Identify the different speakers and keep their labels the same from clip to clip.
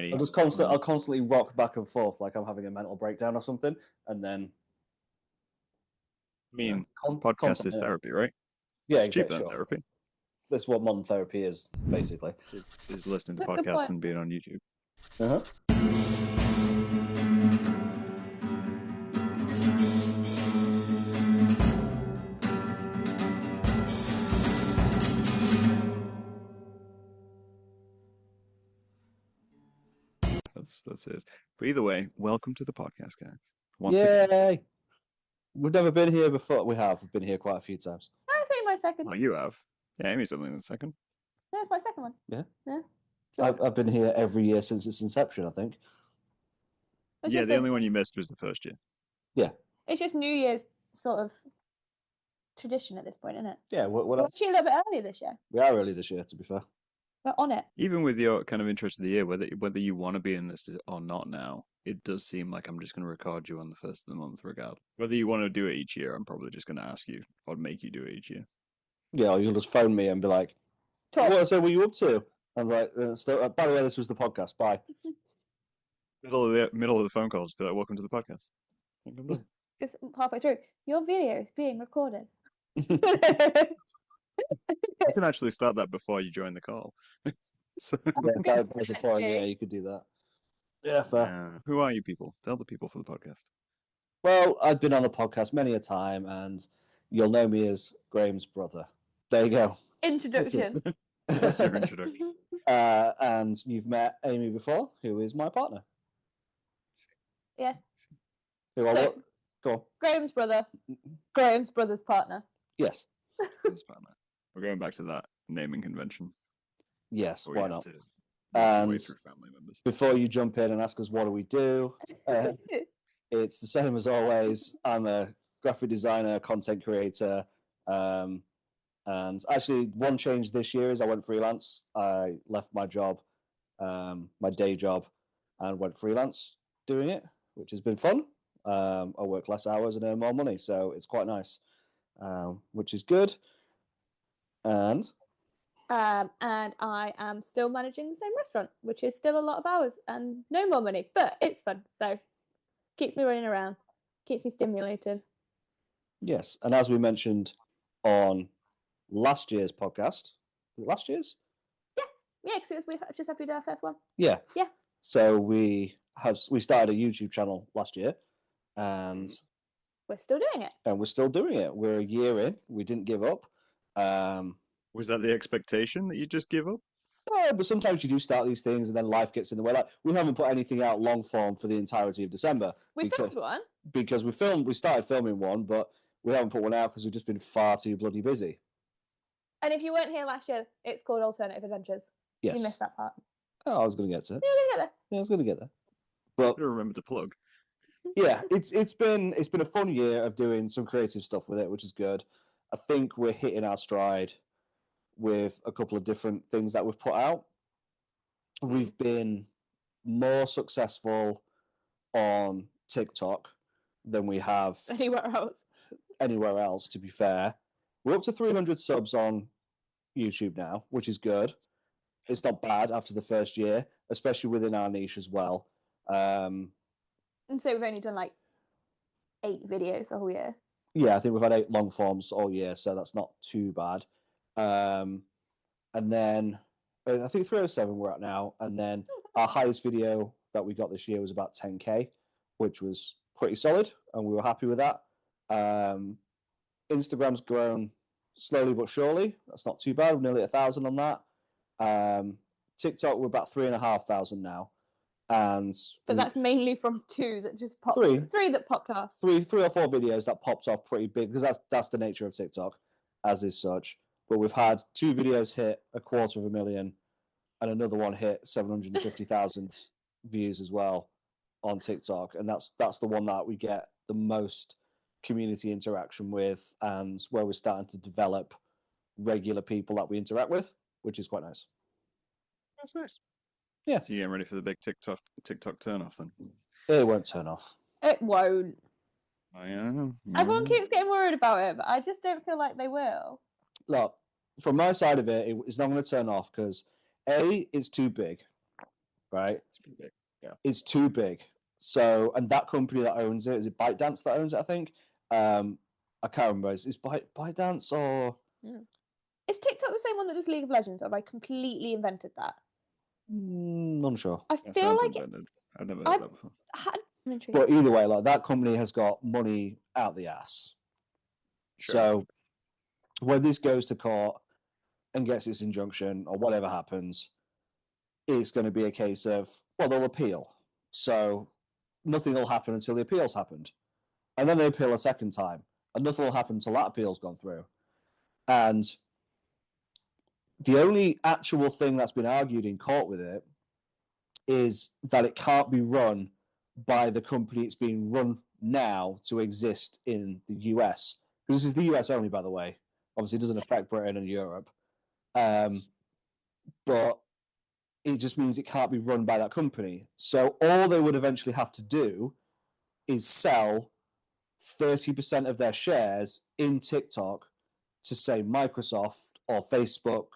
Speaker 1: anxiety.
Speaker 2: I'll constantly rock back and forth like I'm having a mental breakdown or something, and then.
Speaker 1: I mean, podcast is therapy, right?
Speaker 2: Yeah,
Speaker 1: it's cheaper
Speaker 2: exactly.
Speaker 1: than therapy.
Speaker 2: That's what modern therapy is, basically.
Speaker 1: Is listening to podcasts and being on YouTube.
Speaker 2: Uh-huh.
Speaker 1: That's it. But either way, welcome to the podcast, guys.
Speaker 2: Once again. We've never been here before. We have. We've been here quite a few times.
Speaker 3: That's only my second.
Speaker 1: Oh, you have? Yeah, Amy's only in the second.
Speaker 3: No, it's my second one.
Speaker 2: Yeah.
Speaker 3: Sure.
Speaker 2: I've been here every year since its inception, I think.
Speaker 1: The only one you missed was the first year.
Speaker 2: Yeah.
Speaker 3: It's just New Year's sort of tradition at this point, isn't it?
Speaker 2: Yeah.
Speaker 3: We're actually a little bit early this year.
Speaker 2: We are early this year, to be fair.
Speaker 3: We're on it.
Speaker 1: Even with your kind of interest of the year, whether you want to be in this or not now, it does seem like I'm just going to record you on the first of the month regardless. Whether you want to do it each year, I'm probably just going to ask you or make you do it each year.
Speaker 2: Yeah, or you'll just phone me and be like, what are you up to? I'm like, by the way, this was the podcast. Bye.
Speaker 1: Middle of the phone calls, be like, welcome to the podcast.
Speaker 3: Just halfway through, your video is being recorded.
Speaker 1: You can actually start that before you join the call.
Speaker 2: Yeah, you could do that. Yeah, fair.
Speaker 1: Who are you people? Tell the people for the podcast.
Speaker 2: Well, I've been on the podcast many a time, and you'll know me as Graham's brother. There you go.
Speaker 3: Introduction.
Speaker 1: That's your introduction.
Speaker 2: And you've met Amy before, who is my partner.
Speaker 3: Yeah.
Speaker 2: Who I
Speaker 3: So,
Speaker 2: Go on.
Speaker 3: Graham's brother. Graham's brother's partner.
Speaker 2: Yes.
Speaker 1: His partner. We're going back to that naming convention.
Speaker 2: Yes, why not?
Speaker 1: And
Speaker 2: family members. Before you jump in and ask us what do we do, it's the same as always. I'm a graphic designer, content creator, and actually one change this year is I went freelance. I left my job, my day job, and went freelance doing it, which has been fun. I work less hours and earn more money, so it's quite nice, which is good. And
Speaker 3: I am still managing the same restaurant, which is still a lot of hours and no more money, but it's fun. So keeps me running around, keeps me stimulated.
Speaker 2: Yes, and as we mentioned on last year's podcast, last year's?
Speaker 3: Yeah, because we just had to do our first one.
Speaker 2: Yeah. So we started a YouTube channel last year, and
Speaker 3: we're still doing it.
Speaker 2: And we're still doing it. We're a year in. We didn't give up.
Speaker 1: Was that the expectation that you just give up?
Speaker 2: Yeah, but sometimes you do start these things and then life gets in the way. Like, we haven't put anything out long form for the entirety of December.
Speaker 3: Filmed one.
Speaker 2: Because we started filming one, but we haven't put one out because we've just been far too bloody busy.
Speaker 3: And if you weren't here last year, it's called Alternative Adventures.
Speaker 2: Yes.
Speaker 3: You missed that part.
Speaker 2: Oh, I was going to get to it.
Speaker 3: You're going to get there.
Speaker 2: Yeah, I was going to get there. But
Speaker 1: I remember to plug.
Speaker 2: Yeah, it's been a fun year of doing some creative stuff with it, which is good. I think we're hitting our stride with a couple of different things that we've put out. We've been more successful on TikTok than we have anywhere else, to be fair. We're up to 300 subs on YouTube now, which is good. It's not bad after the first year, especially within our niche as well.
Speaker 3: And so we've only done like 8 videos the whole year.
Speaker 2: Yeah, I think we've had 8 long forms all year, so that's not too bad. And then I think 307 we're at now. And then our highest video that we got this year was about 10K, which was pretty solid, and we were happy with that. Instagram's grown slowly but surely. That's not too bad. We're nearly 1,000 on that. TikTok, we're about 3,500 now. But
Speaker 3: that's mainly from 2 that just popped. 3 that popped off.
Speaker 2: 3 or 4 videos that popped off pretty big, because that's the nature of TikTok, as is such. But we've had 2 videos hit 250,000, and another one hit 750,000 views as well on TikTok, and that's the one that we get the most community interaction with, and where we're starting to develop regular people that we interact with, which is quite nice.
Speaker 1: That's nice.
Speaker 2: Yeah.
Speaker 1: So you're getting ready for the big TikTok turn off then?
Speaker 2: It won't turn off.
Speaker 3: It won't.
Speaker 1: Oh, yeah.
Speaker 3: Everyone keeps getting worried about it, but I just don't feel like they will.
Speaker 2: Look, from my side of it, it's not going to turn off because A, it's too big. right?
Speaker 1: It's pretty big. Yeah.
Speaker 2: Is too big. So, and that company that owns it, is it ByteDance that owns it? I think. I can't remember. Is ByteDance or?
Speaker 3: Is TikTok the same one that does League of Legends, or have I completely invented that?
Speaker 2: Unsure.
Speaker 3: I
Speaker 1: That
Speaker 3: feel
Speaker 1: sounds
Speaker 3: like
Speaker 1: invented. I've never heard
Speaker 3: I've
Speaker 1: that before.
Speaker 3: had. I'm intrigued.
Speaker 2: But either way, like that company has got money out the ass.
Speaker 1: Sure.
Speaker 2: So when this goes to court and gets its injunction or whatever happens, it's going to be a case of, well, they'll appeal. So nothing will happen until the appeal's happened. And then they appeal a second time, and nothing will happen until that appeal's gone through. And the only actual thing that's been argued in court with it is that it can't be run by the company it's being run now to exist in the US. Because this is the US only, by the way. Obviously, it doesn't affect Britain and Europe. But it just means it can't be run by that company. So all they would eventually have to do is sell 30% of their shares in TikTok to, say, Microsoft or Facebook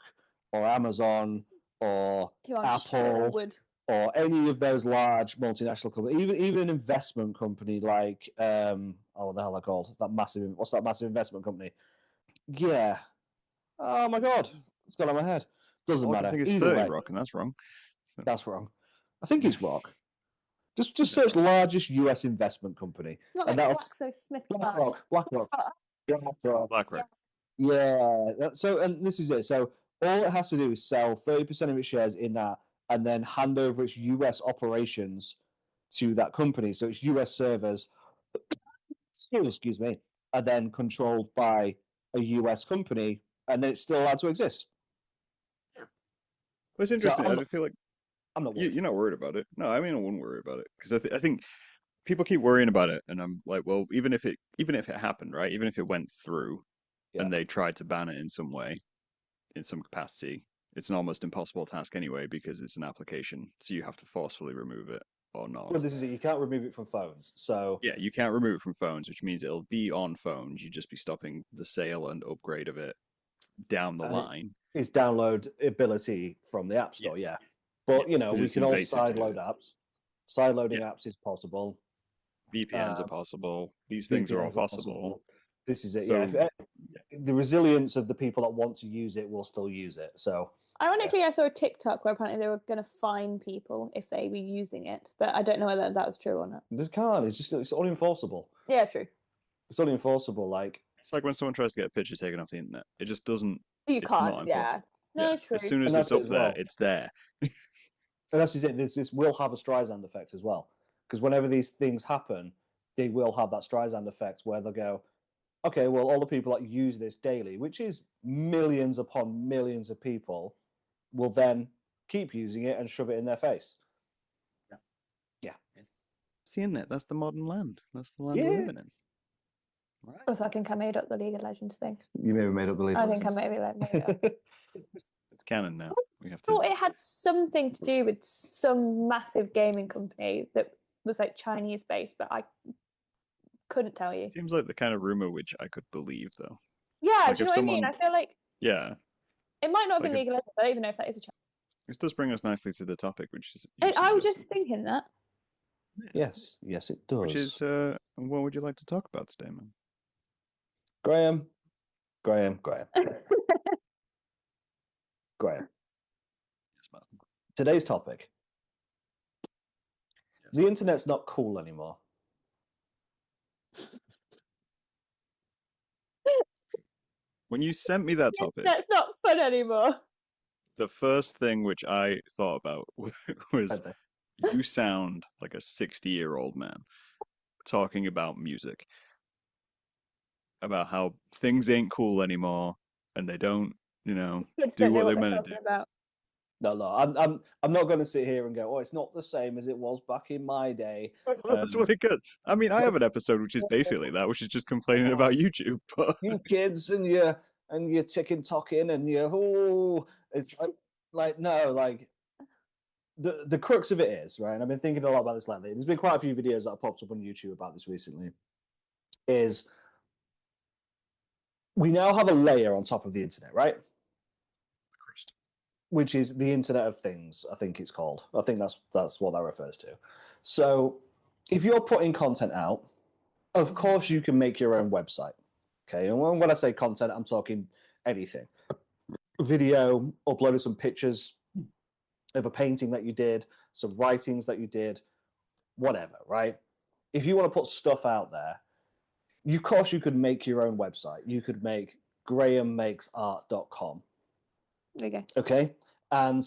Speaker 2: or Amazon or
Speaker 3: Who I'm
Speaker 2: Apple
Speaker 3: sure would.
Speaker 2: or any of those large multinational companies, even an investment company like what the hell are they called? What's that massive investment company? Yeah. Oh my god, it's gone on my head. Doesn't
Speaker 1: All I
Speaker 2: matter.
Speaker 1: can think is
Speaker 2: Either
Speaker 1: 30
Speaker 2: way,
Speaker 1: Rock, and that's wrong. So,
Speaker 2: that's wrong. I think it's Rock. Just search largest US investment company.
Speaker 3: It's not
Speaker 2: And
Speaker 3: like
Speaker 2: that'll
Speaker 3: GlaxoSmithKline.
Speaker 2: BlackRock.
Speaker 1: BlackRock.
Speaker 2: Yeah. So, and this is it. So all it has to do is sell 30% of its shares in that, and then hand over its US operations to that company. So its US servers, excuse me, are then controlled by a US company, and then it's still allowed to exist.
Speaker 1: But it's
Speaker 2: So
Speaker 1: interesting. I just feel like
Speaker 2: I'm not worried.
Speaker 1: you're not worried about it. No, I mean, I wouldn't worry about it because I think people keep worrying about it, and I'm like, well, even if it happened, right? Even if it went through
Speaker 2: Yeah.
Speaker 1: and they tried to ban it in some way, in some capacity, it's an almost impossible task anyway because it's an application, so you have to forcefully remove it or not.
Speaker 2: Well, this is it. You can't remove it from phones. So
Speaker 1: Yeah, you can't remove it from phones, which means it'll be on phones. You'd just be stopping the sale and upgrade of it down the
Speaker 2: and
Speaker 1: line.
Speaker 2: it's download ability from the App Store, yeah. But
Speaker 1: Yeah, because
Speaker 2: we
Speaker 1: it's
Speaker 2: can all
Speaker 1: invasive to do
Speaker 2: sideload
Speaker 1: it.
Speaker 2: apps. Sideloading
Speaker 1: Yeah,
Speaker 2: apps is possible.
Speaker 1: VPNs are possible. These things are all
Speaker 2: VPNs are
Speaker 1: possible.
Speaker 2: possible. This is it, yeah.
Speaker 1: So,
Speaker 2: The resilience of the people that want to use it will still use it. So
Speaker 3: Ironically, I saw a TikTok where apparently they were going to fine people if they were using it, but I don't know whether that was true or not.
Speaker 2: they can't. It's unenforceable.
Speaker 3: Yeah, true.
Speaker 2: It's unenforceable. Like
Speaker 1: it's like when someone tries to get a picture taken off the internet. It just doesn't.
Speaker 3: You
Speaker 1: It's
Speaker 3: can't.
Speaker 1: not
Speaker 3: Yeah.
Speaker 1: enforceable.
Speaker 3: No,
Speaker 1: Yeah,
Speaker 3: true.
Speaker 1: as soon
Speaker 2: and
Speaker 1: as
Speaker 2: that's
Speaker 1: it's
Speaker 2: it
Speaker 1: up
Speaker 2: as
Speaker 1: there,
Speaker 2: well.
Speaker 1: it's there.
Speaker 2: And that's just it. This will have a Streisand effect as well. Because whenever these things happen, they will have that Streisand effect where they'll go, okay, well, all the people that use this daily, which is millions upon millions of people, will then keep using it and shove it in their face. Yeah.
Speaker 1: It's the internet. That's the modern land. That's the land
Speaker 2: Yeah.
Speaker 1: we're living in. Right.
Speaker 3: Also, I think I made up the League of Legends thing.
Speaker 2: You maybe made up the League
Speaker 3: I
Speaker 2: of
Speaker 3: think I
Speaker 2: Legends.
Speaker 3: maybe made it up.
Speaker 1: It's canon now. We have
Speaker 3: I thought
Speaker 1: to.
Speaker 3: it had something to do with some massive gaming company that was like Chinese based, but I couldn't tell you.
Speaker 1: Seems like the kind of rumor which I could believe, though.
Speaker 3: Yeah,
Speaker 1: Like
Speaker 3: do you
Speaker 1: if
Speaker 3: know what I mean?
Speaker 1: someone,
Speaker 3: I feel like
Speaker 1: yeah,
Speaker 3: it might not have
Speaker 1: like
Speaker 3: been League of Legends. I don't even know if that is a Chinese.
Speaker 1: this does bring us nicely to the topic, which is you
Speaker 3: I was
Speaker 1: suggested,
Speaker 3: just thinking that.
Speaker 2: Yes, it does.
Speaker 1: which is what would you like to talk about today, man?
Speaker 2: Graham. Graham.
Speaker 1: Yes, man.
Speaker 2: Today's topic.
Speaker 1: Yes.
Speaker 2: The internet's not cool anymore.
Speaker 1: When you sent me that topic,
Speaker 3: That's not fun anymore.
Speaker 1: the first thing which I thought about was
Speaker 2: Right there.
Speaker 1: you sound like a 60-year-old man talking about music, about how things ain't cool anymore and they don't,
Speaker 3: Kids
Speaker 1: do
Speaker 3: don't know
Speaker 1: what
Speaker 3: what
Speaker 1: they're
Speaker 3: they're
Speaker 1: meant to
Speaker 3: talking
Speaker 1: do.
Speaker 3: about.
Speaker 2: No, I'm not going to sit here and go, oh, it's not the same as it was back in my day.
Speaker 1: Well, that's what it could. I mean, I have an episode which is basically that, which is just complaining about YouTube. But
Speaker 2: You kids and your chicken talking and your it's like no, like the crux of it is, right, and I've been thinking a lot about this lately. There's been quite a few videos that have popped up on YouTube about this recently. Is we now have a layer on top of the internet, right? which is the Internet of Things, I think it's called. I think that's what that refers to. So if you're putting content out, of course you can make your own website. Okay, and when I say content, I'm talking anything. Video, uploading some pictures of a painting that you did, some writings that you did, whatever, right? If you want to put stuff out there, of course you could make your own website. You could make grahammakesart.com.
Speaker 3: There you go.
Speaker 2: Okay, and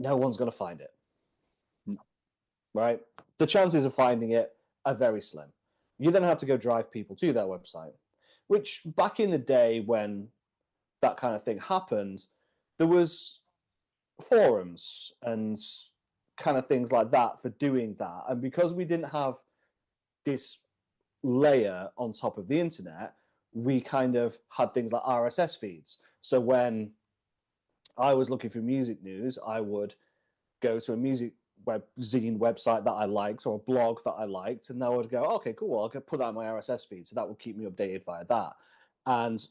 Speaker 2: no one's going to find it, right? The chances of finding it are very slim. You then have to go drive people to that website, which back in the day when that kind of thing happened, there was forums and kind of things like that for doing that. And because we didn't have this layer on top of the internet, we kind of had things like RSS feeds. So when I was looking for music news, I would go to a music zine website that I liked or a blog that I liked, and I would go, okay, cool, I'll put that in my RSS feed, so that will keep me updated via that. And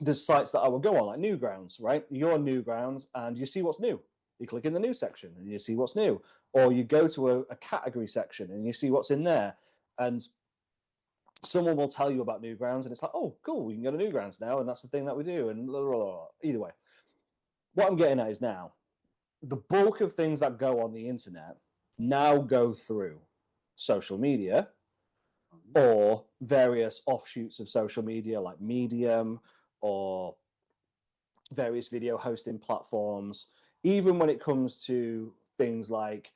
Speaker 2: there's sites that I will go on, like Newgrounds, right? You're on Newgrounds, and you see what's new. You click in the news section, and you see what's new. Or you go to a category section, and you see what's in there. And someone will tell you about Newgrounds, and it's like, oh, cool, we can go to Newgrounds now, and that's the thing that we do, and blah, blah, blah. Either way. What I'm getting at is now, the bulk of things that go on the internet now go through social media or various offshoots of social media like Medium or various video hosting platforms. Even when it comes to things like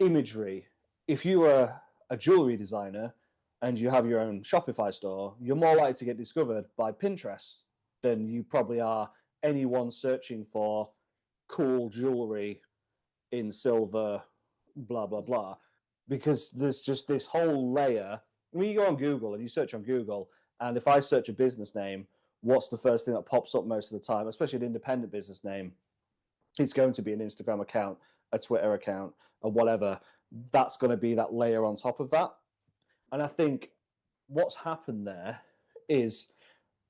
Speaker 2: imagery, if you are a jewelry designer and you have your own Shopify store, you're more likely to get discovered by Pinterest than you probably are anyone searching for cool jewelry in silver, blah, blah, blah. Because there's just this whole layer. I mean, you go on Google and you search on Google, and if I search a business name, what's the first thing that pops up most of the time, especially an independent business name? It's going to be an Instagram account, a Twitter account, or whatever. That's going to be that layer on top of that. And I think what's happened there is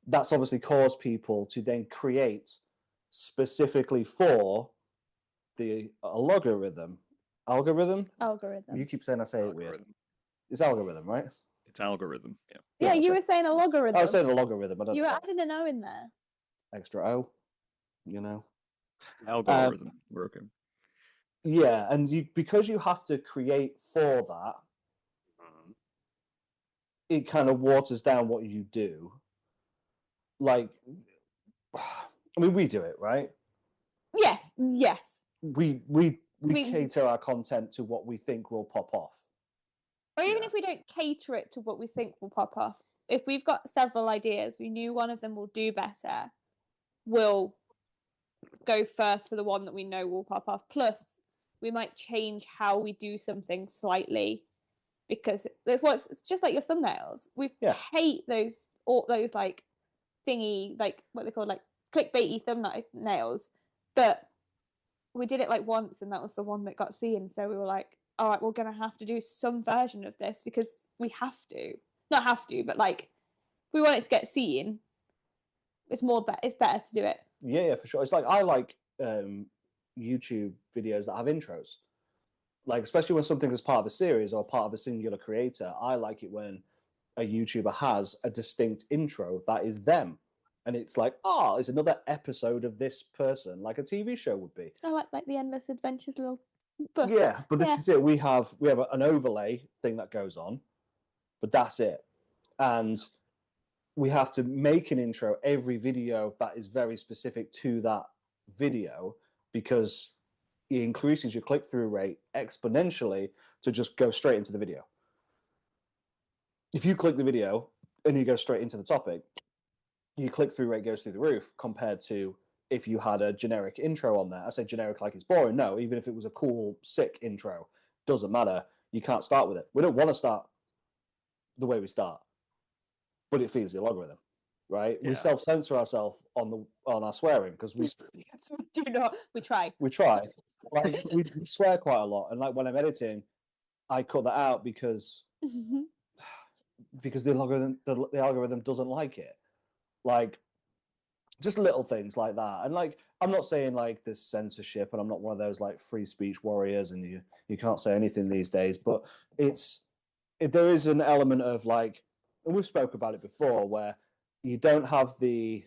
Speaker 2: that's obviously caused people to then create specifically for the algorithm. You keep saying I say it weird. It's algorithm, right?
Speaker 1: It's algorithm. Yeah.
Speaker 3: Yeah, you were saying a logarithm.
Speaker 2: I was saying a logarithm. I don't
Speaker 3: You were
Speaker 2: know.
Speaker 3: adding an O in there.
Speaker 2: Extra O, you know.
Speaker 1: Algorithm. We're okay.
Speaker 2: Yeah, and because you have to create for that, it kind of waters down what you do. Like, I mean, we do it, right?
Speaker 3: Yes.
Speaker 2: We cater our content to what we think will pop off.
Speaker 3: Or even if we don't cater it to what we think will pop off, if we've got several ideas, we knew one of them will do better, we'll go first for the one that we know will pop off. Plus, we might change how we do something slightly, because it's just like your thumbnails. We hate those like thingy, like what they call like clickbaity thumbnails, but we did it like once, and that was the one that got seen. So we were like, all right, we're gonna have to do some version of this because we have to. Not have to, but like, if we want it to get seen, it's better to do it.
Speaker 2: Yeah, for sure. It's like I like YouTube videos that have intros. Like, especially when something is part of a series or part of a singular creator, I like it when a YouTuber has a distinct intro that is them. And it's like, it's another episode of this person, like a TV show would be.
Speaker 3: I like the Endless Adventures little buff.
Speaker 2: Yeah, but this is it. We have an overlay thing that goes on, but that's it. And we have to make an intro every video that is very specific to that video, because it increases your click-through rate exponentially to just go straight into the video. If you click the video and you go straight into the topic, your click-through rate goes through the roof compared to if you had a generic intro on there. I say generic like it's boring. No, even if it was a cool, sick intro, doesn't matter. You can't start with it. We don't want to start the way we start, but it feeds the algorithm, right? Yeah. We self-censor ourselves on our swearing because we
Speaker 3: do not. We try.
Speaker 2: Like we swear quite a lot, and like when I'm editing, I cut that out because the algorithm doesn't like it. Like just little things like that, and like I'm not saying like there's censorship, and I'm not one of those like free speech warriors, and you can't say anything these days. But there is an element of like, and we've spoke about it before, where you don't have the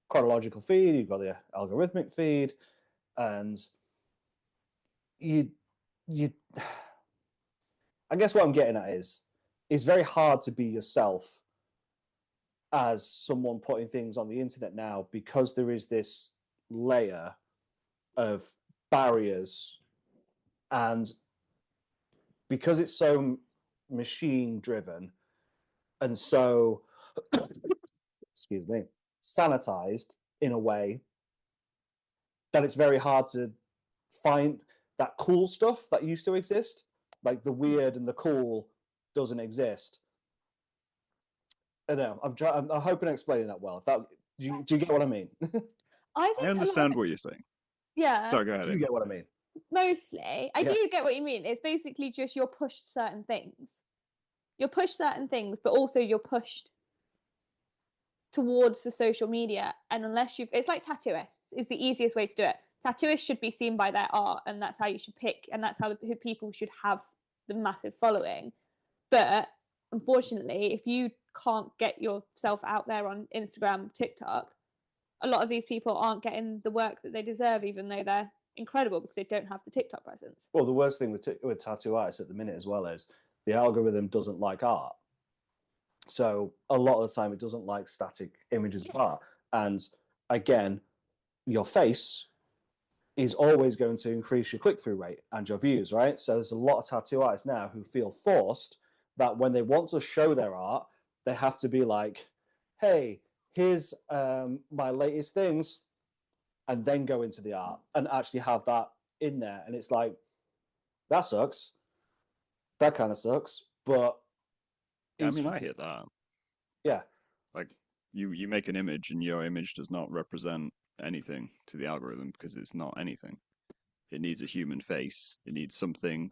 Speaker 2: chronological feed, you've got the algorithmic feed, and you you. I guess what I'm getting at is, it's very hard to be yourself as someone putting things on the internet now, because there is this layer of barriers, and because it's so machine driven and so excuse me, sanitized in a way, that it's very hard to find that cool stuff that used to exist. Like the weird and the cool doesn't exist. I don't know. I'm hoping I'm explaining that well. If that, do you get what I mean?
Speaker 3: I
Speaker 1: I
Speaker 3: think a lot of
Speaker 1: understand
Speaker 3: it,
Speaker 1: what you're saying.
Speaker 3: yeah,
Speaker 1: Sorry, go ahead,
Speaker 2: Do you
Speaker 1: Amy.
Speaker 2: get what I mean?
Speaker 3: mostly. I
Speaker 2: Yeah.
Speaker 3: do get what you mean. It's basically just you're pushed certain things. You're pushed certain things, but also you're pushed towards the social media. And unless you've, it's like tattooists is the easiest way to do it. Tattooists should be seen by their art, and that's how you should pick, and that's how who people should have the massive following. But unfortunately, if you can't get yourself out there on Instagram, TikTok, a lot of these people aren't getting the work that they deserve, even though they're incredible, because they don't have the TikTok presence.
Speaker 2: Well, the worst thing with tattoo artists at the minute as well is the algorithm doesn't like art. So a lot of the time, it doesn't like static images of art. And again, your face is always going to increase your click-through rate and your views, right? So there's a lot of tattoo artists now who feel forced that when they want to show their art, they have to be like, hey, here's my latest things, and then go into the art and actually have that in there. And it's like, that sucks. That kind of sucks. But
Speaker 1: Yeah, I mean, I hear that.
Speaker 2: yeah.
Speaker 1: Like, you make an image, and your image does not represent anything to the algorithm because it's not anything. It needs a human face. It needs something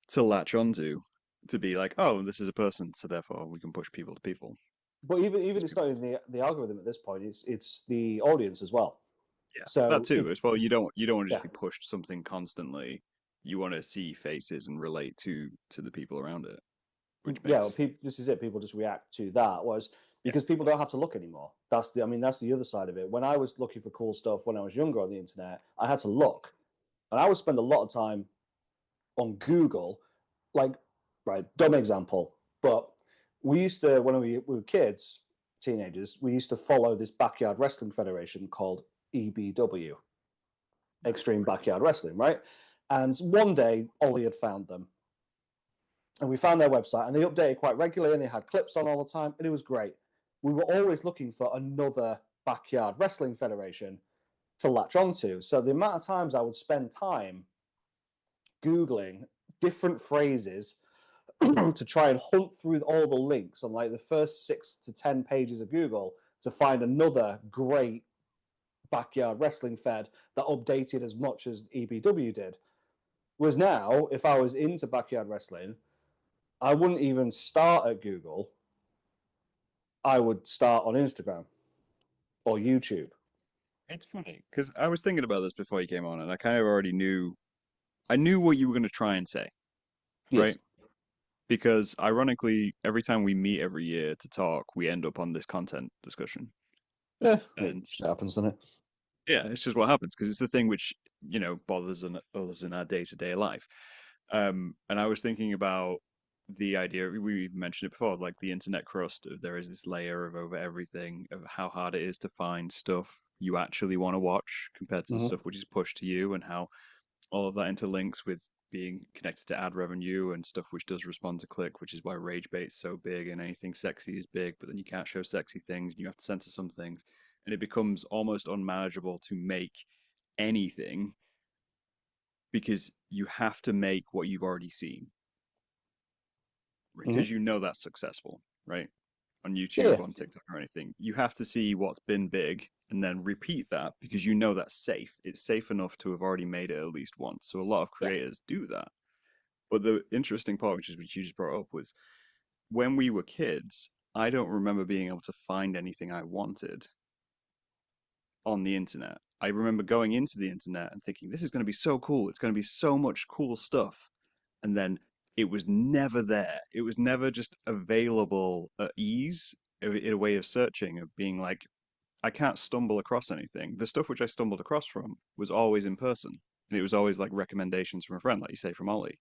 Speaker 1: to latch onto, to be like, oh, this is a person, so therefore we can push people to people.
Speaker 2: But even
Speaker 1: 'Cause
Speaker 2: it's not even the algorithm at this point. It's the audience as well.
Speaker 1: yeah, that
Speaker 2: So
Speaker 1: too. As well, you don't want to
Speaker 2: yeah.
Speaker 1: just be pushed something constantly. You want to see faces and relate to the people around it, which
Speaker 2: Yeah, well,
Speaker 1: makes
Speaker 2: this is it. People just react to that. Was
Speaker 1: yeah.
Speaker 2: because people don't have to look anymore. That's the other side of it. When I was looking for cool stuff when I was younger on the internet, I had to look, and I would spend a lot of time on Google. Like, right, dumb example, but we used to when we were kids, teenagers, we used to follow this backyard wrestling federation called EBW, Extreme Backyard Wrestling, right? And one day, Ollie had found them, and we found their website, and they updated quite regularly, and they had clips on all the time, and it was great. We were always looking for another backyard wrestling federation to latch onto. So the amount of times I would spend time Googling different phrases to try and hunt through all the links on like the first 6 to 10 pages of Google to find another great backyard wrestling fed that updated as much as EBW did. Was now, if I was into backyard wrestling, I wouldn't even start at Google. I would start on Instagram or YouTube.
Speaker 1: It's funny because I was thinking about this before you came on, and I kind of already knew. I knew what you were going to try and say,
Speaker 2: Yes.
Speaker 1: right? Because ironically, every time we meet every year to talk, we end up on this content discussion.
Speaker 2: Yeah, it
Speaker 1: And
Speaker 2: happens, doesn't it?
Speaker 1: yeah, it's just what happens because it's the thing which, bothers us in our day-to-day life. And I was thinking about the idea, we mentioned it before, like the internet crust of there is this layer of over everything of how hard it is to find stuff you actually want to watch compared to the
Speaker 2: Mm-hmm.
Speaker 1: stuff which is pushed to you, and how all of that interlinks with being connected to ad revenue and stuff which does respond to click, which is why rage bait's so big and anything sexy is big, but then you can't show sexy things and you have to censor some things. And it becomes almost unmanageable to make anything because you have to make what you've already seen
Speaker 2: Mm-hmm.
Speaker 1: because you know that's successful, right? On
Speaker 2: Yeah.
Speaker 1: YouTube, on TikTok, or anything. You have to see what's been big and then repeat that because you know that's safe. It's safe enough to have already made it at least once. So a lot of
Speaker 3: Yeah.
Speaker 1: creators do that. But the interesting part, which is what you just brought up, was when we were kids, I don't remember being able to find anything I wanted on the internet. I remember going into the internet and thinking, this is going to be so cool. It's going to be so much cool stuff. And then it was never there. It was never just available at ease in a way of searching, of being like, I can't stumble across anything. The stuff which I stumbled across from was always in person. And it was always like recommendations from a friend, like you say, from Ollie.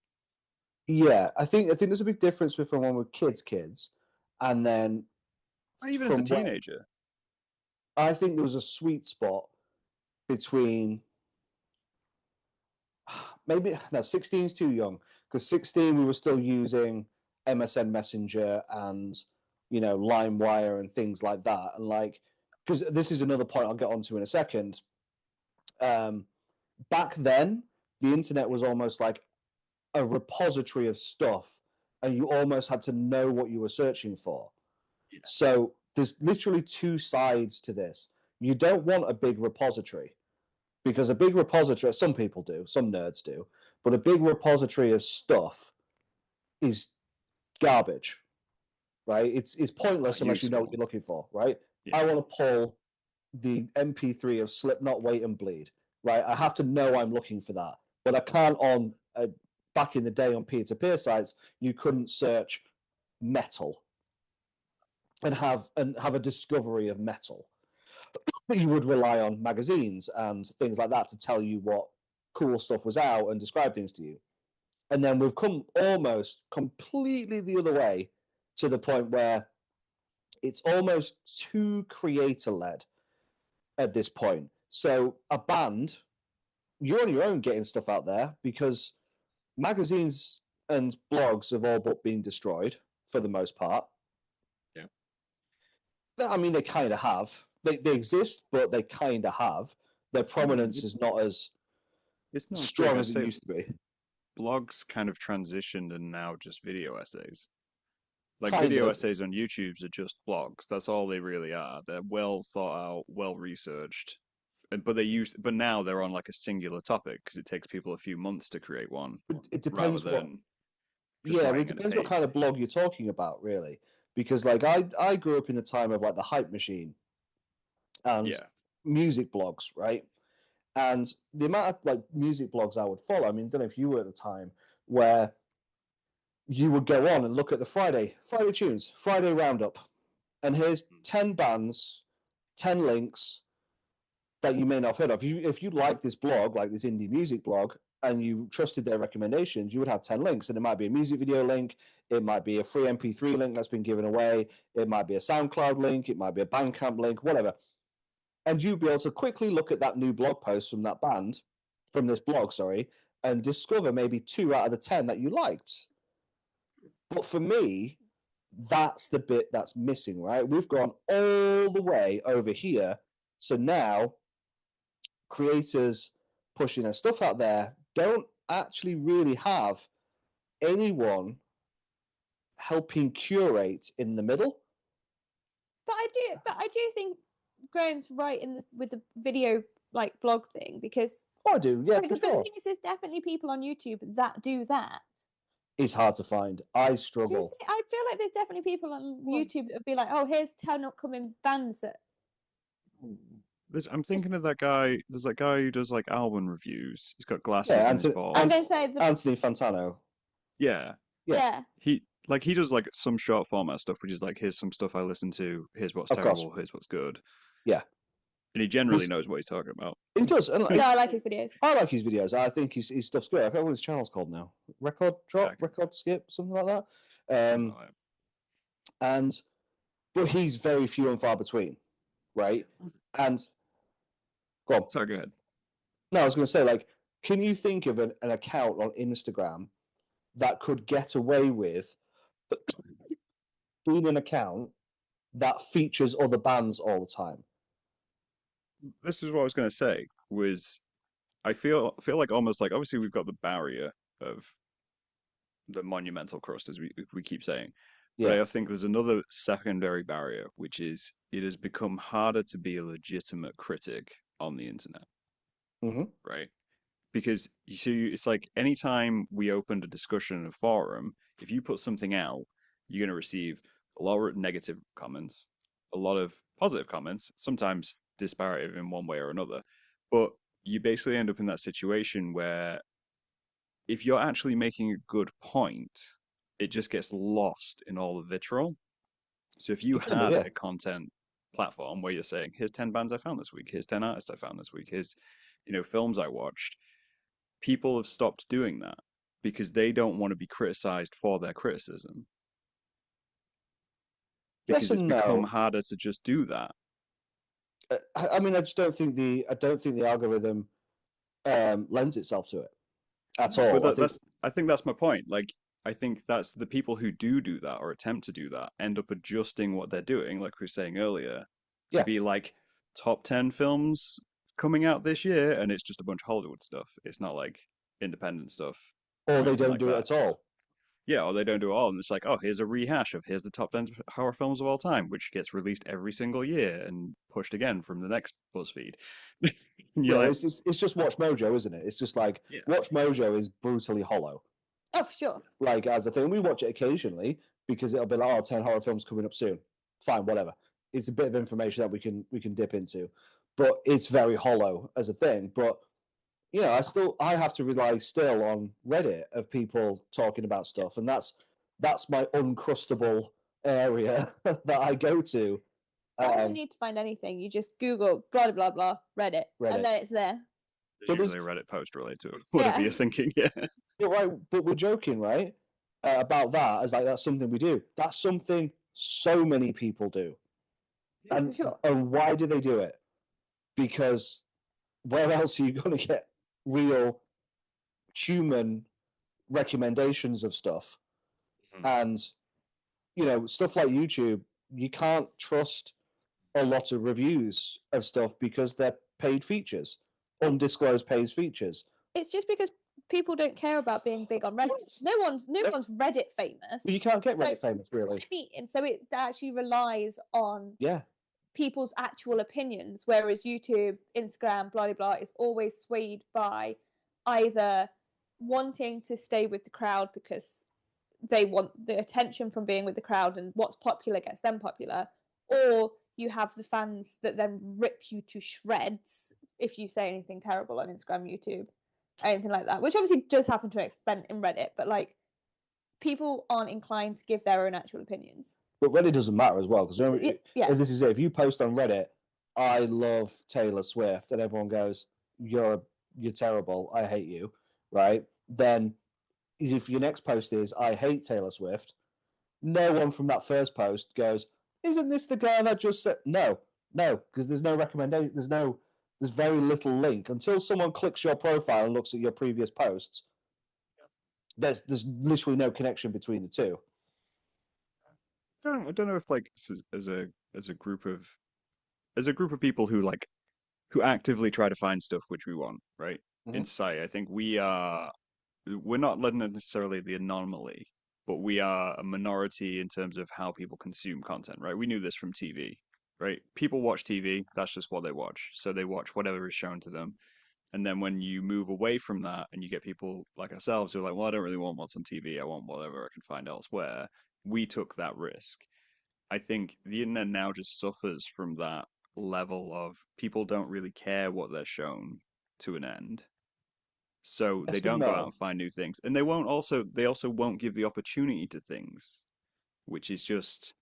Speaker 2: Yeah, I think there's a big difference with from when we're kids, and then
Speaker 1: Or even as a
Speaker 2: from when
Speaker 1: teenager.
Speaker 2: I think there was a sweet spot between maybe no 16 is too young because 16 we were still using MSN Messenger and LimeWire and things like that, and like because this is another point I'll get onto in a second. Um, Back then, the internet was almost like a repository of stuff, and you almost had to know what you were searching for.
Speaker 1: Yeah.
Speaker 2: So there's literally two sides to this. You don't want a big repository because a big repository, some people do, some nerds do, but a big repository of stuff is garbage, right? It's
Speaker 1: Not
Speaker 2: pointless unless you know what
Speaker 1: useful.
Speaker 2: you're looking for, right? I
Speaker 1: Yeah.
Speaker 2: want to pull the MP3 of Slipknot, Wait and Bleed, right? I have to know I'm looking for that, but I can't on back in the day on peer-to-peer sites, you couldn't search metal and have a discovery of metal. But you would rely on magazines and things like that to tell you what cool stuff was out and describe things to you. And then we've come almost completely the other way to the point where it's almost too creator led at this point. So a band, you're on your own getting stuff out there because magazines and blogs have all but been destroyed for the most part.
Speaker 1: Yeah.
Speaker 2: I mean, they kind of have. They exist, but they kind of have. Their prominence is not as
Speaker 1: It's not as big.
Speaker 2: strong
Speaker 1: I'd
Speaker 2: as it
Speaker 1: say
Speaker 2: used to be.
Speaker 1: blogs kind of transitioned and now just video essays. Like
Speaker 2: Kind
Speaker 1: video
Speaker 2: of.
Speaker 1: essays on YouTube's are just blogs. That's all they really are. They're well thought out, well researched. But now they're on like a singular topic because it takes people a few months to create one
Speaker 2: It
Speaker 1: rather
Speaker 2: depends what.
Speaker 1: than just
Speaker 2: Yeah, well, it
Speaker 1: writing on a
Speaker 2: depends what
Speaker 1: page.
Speaker 2: kind of blog you're talking about, really. Because like I grew up in the time of like the hype machine and
Speaker 1: Yeah.
Speaker 2: music blogs, right? And the amount of like music blogs I would follow. I mean, I don't know if you were at the time where you would go on and look at the Friday tunes, Friday roundup, and here's 10 bands, 10 links that you may not have heard of. If you like this blog, like this indie music blog, and you trusted their recommendations, you would have 10 links. And it might be a music video link, it might be a free MP3 link that's been given away, it might be a SoundCloud link, it might be a Bandcamp link, whatever. And you'd be able to quickly look at that new blog post from that band, from this blog, sorry, and discover maybe 2 out of the 10 that you liked. But for me, that's the bit that's missing, right? We've gone all the way over here. So now creators pushing their stuff out there don't actually really have anyone helping curate in the middle.
Speaker 3: But I do think Graham's right in this with the video like blog thing because
Speaker 2: Oh, I do, yeah,
Speaker 3: like,
Speaker 2: for
Speaker 3: but the
Speaker 2: sure.
Speaker 3: thing is, there's definitely people on YouTube that do that.
Speaker 2: It's hard to find. I
Speaker 3: Do you
Speaker 2: struggle.
Speaker 3: think, I feel like there's definitely people on YouTube that would be like, oh, here's 10 upcoming bands that.
Speaker 1: I'm thinking of that guy. There's that guy who does like album reviews. He's got glasses
Speaker 2: Yeah,
Speaker 1: and he's
Speaker 3: I'm
Speaker 1: bald.
Speaker 3: going to say the.
Speaker 2: Anthony Fantano.
Speaker 1: Yeah.
Speaker 2: Yeah,
Speaker 3: Yeah.
Speaker 1: He does like some short format stuff, which is like here's some stuff I listen to, here's what's
Speaker 2: of course.
Speaker 1: terrible, here's what's good.
Speaker 2: Yeah,
Speaker 1: And he generally knows what he's talking about.
Speaker 2: he does. And
Speaker 3: No, I like his videos.
Speaker 2: I like his videos. I think his stuff's good. I can't remember what his channel's called now. Record drop,
Speaker 1: Yeah,
Speaker 2: record skip, something like that.
Speaker 1: something like that.
Speaker 2: And but he's very few and far between, right? And go on.
Speaker 1: Sorry, go ahead.
Speaker 2: No, I was going to say, like, can you think of an account on Instagram that could get away with being an account that features other bands all the time?
Speaker 1: This is what I was going to say. Was I feel like almost like obviously we've got the barrier of the monumental crust, as we keep saying, but
Speaker 2: Yeah.
Speaker 1: I think there's another secondary barrier, which is it has become harder to be a legitimate critic on the internet,
Speaker 2: Mm-hmm.
Speaker 1: right? Because you see, it's like anytime we opened a discussion in a forum, if you put something out, you're going to receive a lot of negative comments, a lot of positive comments, sometimes disparative in one way or another. But you basically end up in that situation where if you're actually making a good point, it just gets lost in all the vitriol. So if you
Speaker 2: It can be,
Speaker 1: had
Speaker 2: yeah.
Speaker 1: a content platform where you're saying, here's 10 bands I found this week, here's 10 artists I found this week, here's, films I watched, people have stopped doing that because they don't want to be criticized for their criticism
Speaker 2: Yes
Speaker 1: because it's
Speaker 2: and
Speaker 1: become
Speaker 2: no.
Speaker 1: harder to just do that.
Speaker 2: I mean, I just don't think the algorithm lends itself to it at
Speaker 1: But
Speaker 2: all. I
Speaker 1: that,
Speaker 2: think,
Speaker 1: I think that's my point. Like, I think that's the people who do that or attempt to do that end up adjusting what they're doing, like we were saying earlier, to
Speaker 2: yeah,
Speaker 1: be like top 10 films coming out this year, and it's just a bunch of Hollywood stuff. It's not like independent stuff
Speaker 2: or
Speaker 1: or
Speaker 2: they
Speaker 1: anything
Speaker 2: don't
Speaker 1: like
Speaker 2: do it
Speaker 1: that.
Speaker 2: at all.
Speaker 1: Yeah, or they don't do it all, and it's like, oh, here's a rehash of here's the top 10 horror films of all time, which gets released every single year and pushed again from the next BuzzFeed. And you're
Speaker 2: Yeah,
Speaker 1: like,
Speaker 2: it's just Watch Mojo, isn't it? It's just like
Speaker 1: yeah,
Speaker 2: Watch Mojo is brutally hollow.
Speaker 3: Oh, for sure.
Speaker 2: Like as a thing, we watch it occasionally because it'll be like, oh, 10 horror films coming up soon. Fine, whatever. It's a bit of information that we can dip into, but it's very hollow as a thing. But I have to rely still on Reddit of people talking about stuff, and that's my uncrustable area that I go to.
Speaker 3: I don't need to find anything. You just Google blah blah blah Reddit,
Speaker 2: Reddit.
Speaker 3: and then it's there.
Speaker 1: there's
Speaker 2: But
Speaker 1: usually a Reddit post related to it, whatever
Speaker 3: Yeah.
Speaker 1: you're thinking. Yeah.
Speaker 2: but we're joking, right? About that as like that's something we do. That's something so many people do.
Speaker 3: For
Speaker 2: And
Speaker 3: sure.
Speaker 2: and why do they do it? Because where else are you going to get real human recommendations of stuff? And stuff like YouTube, you can't trust a lot of reviews of stuff because they're paid features, undisclosed paid features.
Speaker 3: It's just because people don't care about being big on Reddit. No one's Reddit famous.
Speaker 2: Well, you can't get
Speaker 3: So-
Speaker 2: Reddit famous, really.
Speaker 3: I mean, and so it actually relies on
Speaker 2: Yeah,
Speaker 3: people's actual opinions, whereas YouTube, Instagram, blah blah blah, is always swayed by either wanting to stay with the crowd because they want the attention from being with the crowd and what's popular gets them popular, or you have the fans that then rip you to shreds if you say anything terrible on Instagram, YouTube, anything like that, which obviously does happen to an extent in Reddit, but like people aren't inclined to give their own actual opinions.
Speaker 2: but Reddit doesn't matter as well because
Speaker 3: Yeah.
Speaker 2: this is it. If you post on Reddit, I love Taylor Swift, and everyone goes, you're terrible, I hate you, right? Then if your next post is I hate Taylor Swift, no one from that first post goes, isn't this the guy that just said no, because there's no recommendation, there's very little link until someone clicks your profile and looks at your previous posts. There's literally no connection between the two.
Speaker 1: I don't know if like as a group of people who who actively try to find stuff which we want, right? In
Speaker 2: Mhm.
Speaker 1: society, I think we're not necessarily the anomaly, but we are a minority in terms of how people consume content, right? We knew this from TV, right? People watch TV, that's just what they watch. So they watch whatever is shown to them. And then when you move away from that and you get people like ourselves who are like, well, I don't really want what's on TV, I want whatever I can find elsewhere. We took that risk. I think the internet now just suffers from that level of people don't really care what they're shown to an end. So they
Speaker 2: Yes, but
Speaker 1: don't go out
Speaker 2: no.
Speaker 1: and find new things. And they also won't give the opportunity to things, which is just,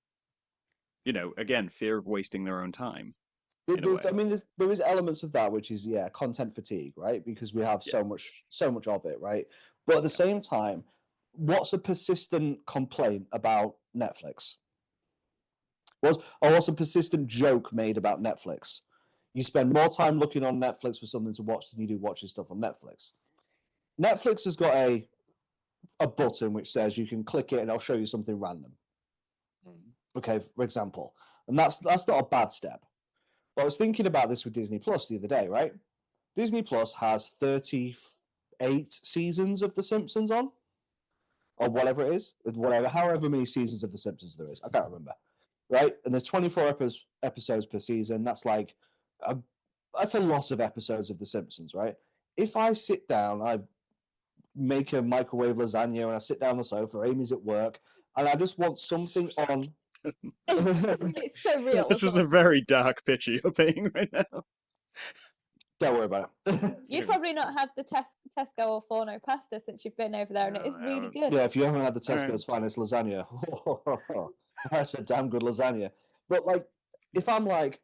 Speaker 1: again, fear of wasting their own time in a
Speaker 2: There's, I
Speaker 1: way.
Speaker 2: mean, there is elements of that which is content fatigue, right? Because we have
Speaker 1: Yeah.
Speaker 2: so much of it, right? But at the
Speaker 1: Yeah.
Speaker 2: same time, what's a persistent complaint about Netflix? What's a persistent joke made about Netflix? You spend more time looking on Netflix for something to watch than you do watching stuff on Netflix. Netflix has got a button which says you can click it and I'll show you something random. Okay, for example, and that's not a bad step. But I was thinking about this with Disney Plus the other day, right? Disney Plus has 38 seasons of The Simpsons on, or whatever it is, however many seasons of The Simpsons there is. I can't remember, right? And there's 24 episodes per season. That's like that's a lot of episodes of The Simpsons, right? If I sit down, I make a microwave lasagna, and I sit down on the sofa. Amy's at work, and I just want something
Speaker 1: So
Speaker 2: on.
Speaker 3: It's so real.
Speaker 1: This is a very dark picture you're painting right now.
Speaker 2: Don't worry about it.
Speaker 3: You've probably not had the Tesco or Forno pasta since you've been over there, and it is
Speaker 1: No, I
Speaker 3: really
Speaker 1: haven't.
Speaker 3: good.
Speaker 2: Yeah, if you haven't had the
Speaker 1: All right.
Speaker 2: Tesco's finest lasagna, that's a damn good lasagna. But like, if I'm like,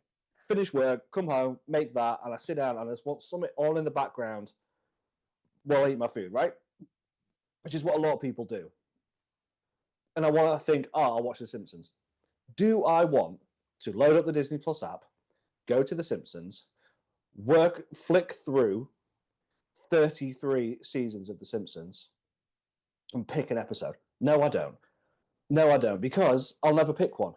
Speaker 2: finish work, come home, make that, and I sit down and I just want something all in the background while I eat my food, right? Which is what a lot of people do. And I want to think, oh, I'll watch The Simpsons. Do I want to load up the Disney Plus app, go to The Simpsons, flick through 33 seasons of The Simpsons and pick an episode? No, I don't. No, I don't, because I'll never pick one.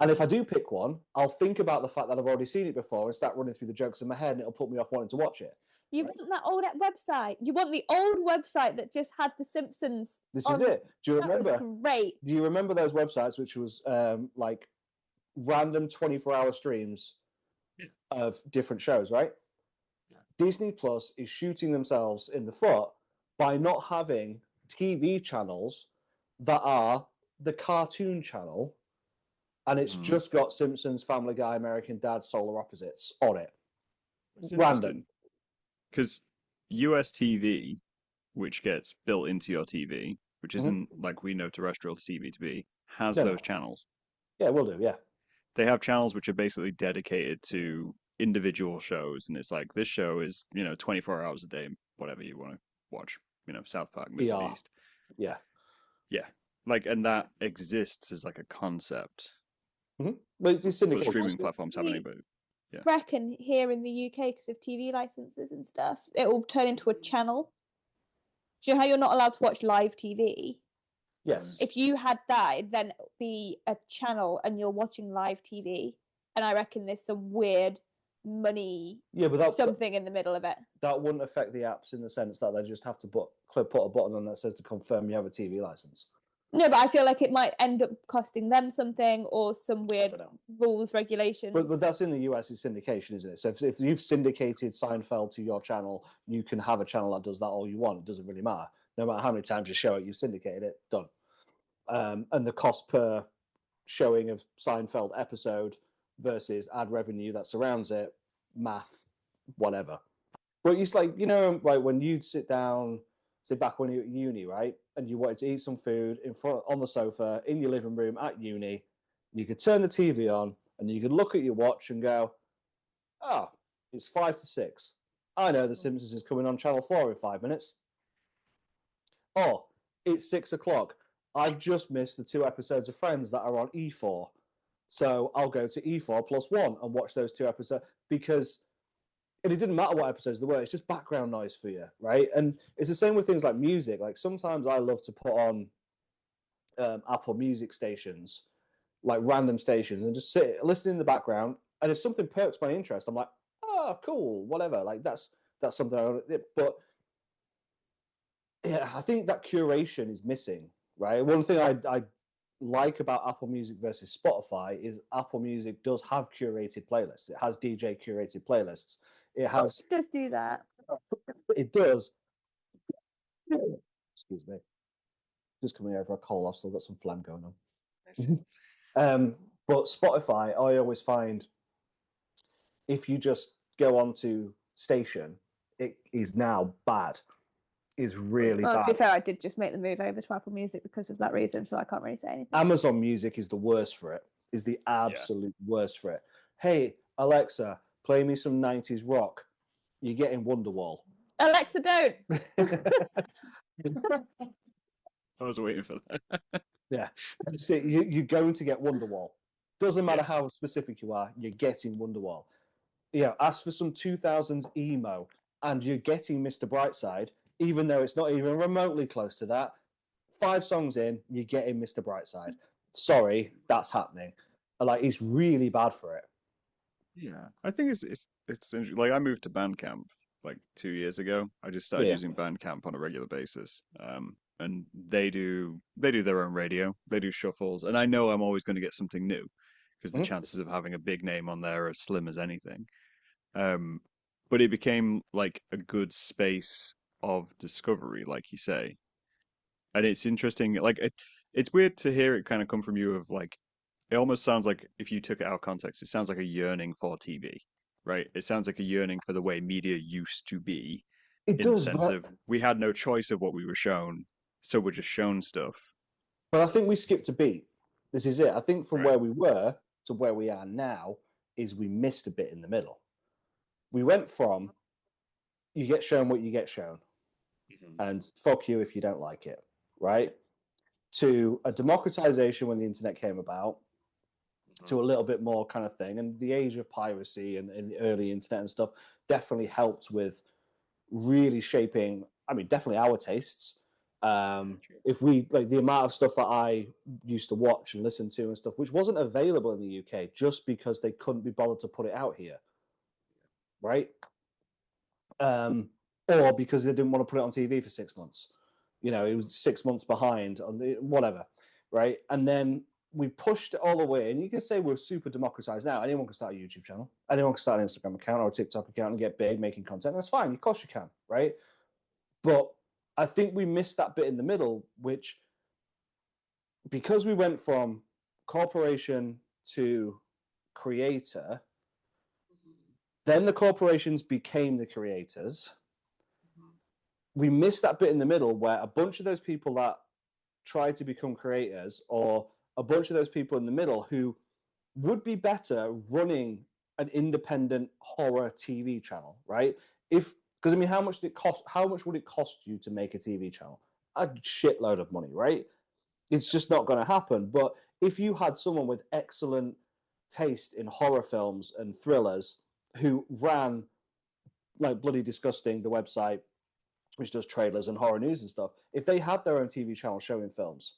Speaker 2: And if I do pick one, I'll think about the fact that I've already seen it before and start running through the jokes in my head, and it'll put me off wanting to watch it.
Speaker 3: You want that old website. You want the old website that just had The Simpsons.
Speaker 2: This is it. Do you remember?
Speaker 3: That was great.
Speaker 2: Do you remember those websites, which was like random 24-hour streams of different shows, right?
Speaker 1: Yeah.
Speaker 2: Disney Plus is shooting themselves in the foot by not having TV channels that are the cartoon channel, and it's just got Simpsons, Family Guy, American Dad, Solar Opposites on it.
Speaker 1: It's
Speaker 2: Random.
Speaker 1: Because US TV, which gets built into your TV, which isn't like we know terrestrial TV to be, has those channels.
Speaker 2: Yeah, we'll do, yeah.
Speaker 1: They have channels which are basically dedicated to individual shows, and it's like this show is 24 hours a day, whatever you want to watch, South Park, Mr.
Speaker 2: ER.
Speaker 1: Beast.
Speaker 2: Yeah.
Speaker 1: Like, and that exists as like a concept.
Speaker 2: But it's
Speaker 1: But
Speaker 2: syndication.
Speaker 1: streaming platforms haven't anybody. Yeah.
Speaker 3: Reckon here in the UK, because of TV licenses and stuff, it will turn into a channel. Do you know how you're not allowed to watch live TV?
Speaker 2: Yes.
Speaker 3: If you had that, it'd then be a channel and you're watching live TV. And I reckon there's some weird money, something in the middle of it.
Speaker 2: That wouldn't affect the apps in the sense that they just have to put a button on that says to confirm you have a TV license.
Speaker 3: No, but I feel like it might end up costing them something or some weird rules, regulations.
Speaker 2: But that's in the US, it's syndication, isn't it? So if you've syndicated Seinfeld to your channel, you can have a channel that does that all you want. It doesn't really matter. No matter how many times you show it, you've syndicated it, done. And the cost per showing of Seinfeld episode versus ad revenue that surrounds it, math, whatever. But it's like, like when you'd sit back when you're at uni, right? And you wanted to eat some food on the sofa in your living room at uni, you could turn the TV on and you could look at your watch and go, oh, it's 5 to 6. I know The Simpsons is coming on Channel 4 in 5 minutes. Oh, it's 6 o'clock. I've just missed the 2 episodes of Friends that are on E4. So I'll go to E4 plus 1 and watch those 2 episodes because it didn't matter what episodes there were. It's just background noise for you, right? And it's the same with things like music. Like sometimes I love to put on Apple Music stations, like random stations, and just sit listening in the background. And if something perks my interest, I'm like, oh, cool, whatever. Like that's something I want to. But yeah, I think that curation is missing, right? One thing I like about Apple Music versus Spotify is Apple Music does have curated playlists. It has DJ curated playlists. It
Speaker 3: does do that.
Speaker 2: It does. Excuse me. Just coming over a cold. I've still got some phlegm going on. But Spotify, I always find if you just go onto station, it is now bad. Is really bad.
Speaker 3: To be fair, I did just make the move over to Apple Music because of that reason, so I can't really say anything.
Speaker 2: Amazon Music is the worst for it. Is the absolute worst for it. Hey, Alexa, play me some 90s rock. You're getting Wonderwall.
Speaker 3: Alexa, don't.
Speaker 1: I was waiting for that.
Speaker 2: Yeah. See, you're going to get Wonderwall. Doesn't matter how specific you are, you're getting Wonderwall. Ask for some 2000s emo, and you're getting Mr. Brightside, even though it's not even remotely close to that. 5 songs in, you're getting Mr. Brightside. Sorry, that's happening. Like, it's really bad for it.
Speaker 1: Yeah, I think it's interesting. Like I moved to Bandcamp like 2 years ago. I just started using Bandcamp on a regular basis. And they do their own radio. They do shuffles, and I know I'm always going to get something new because the chances of having a big name on there are slim as anything. But it became like a good space of discovery, like you say. And it's interesting, like it's weird to hear it kind of come from you of like, it almost sounds like if you took it out of context, it sounds like a yearning for TV. right? It sounds like a yearning for the way media used to be,
Speaker 2: It
Speaker 1: in the
Speaker 2: does,
Speaker 1: sense of we had no choice of what we were shown, so we're just shown stuff.
Speaker 2: but I think we skipped a beat. This is it. I think from
Speaker 1: Right.
Speaker 2: where we were to where we are now is we missed a bit in the middle. We went from you get shown what you get shown, and fuck you if you don't like it, right? To a democratization when the internet came about, to a little bit more kind of thing. And the age of piracy and the early internet and stuff definitely helped with really shaping, I mean, definitely our tastes. If we like the amount of stuff that I used to watch and listen to and stuff, which wasn't available in the UK just because they couldn't be bothered to put it out here, right? Or because they didn't want to put it on TV for 6 months. You know, it was 6 months behind on whatever, right? And then we pushed it all the way. And you can say we're super democratized now. Anyone can start a YouTube channel. Anyone can start an Instagram account or a TikTok account and get big making content. That's fine. Of course you can, right? But I think we missed that bit in the middle, which because we went from corporation to creator, then the corporations became the creators. We missed that bit in the middle where a bunch of those people that tried to become creators, or a bunch of those people in the middle who would be better running an independent horror TV channel, right? Because I mean, how much would it cost you to make a TV channel? A shitload of money, right? It's just not going to happen. But if you had someone with excellent taste in horror films and thrillers who ran like Bloody Disgusting, the website, which does trailers and horror news and stuff, if they had their own TV channel showing films,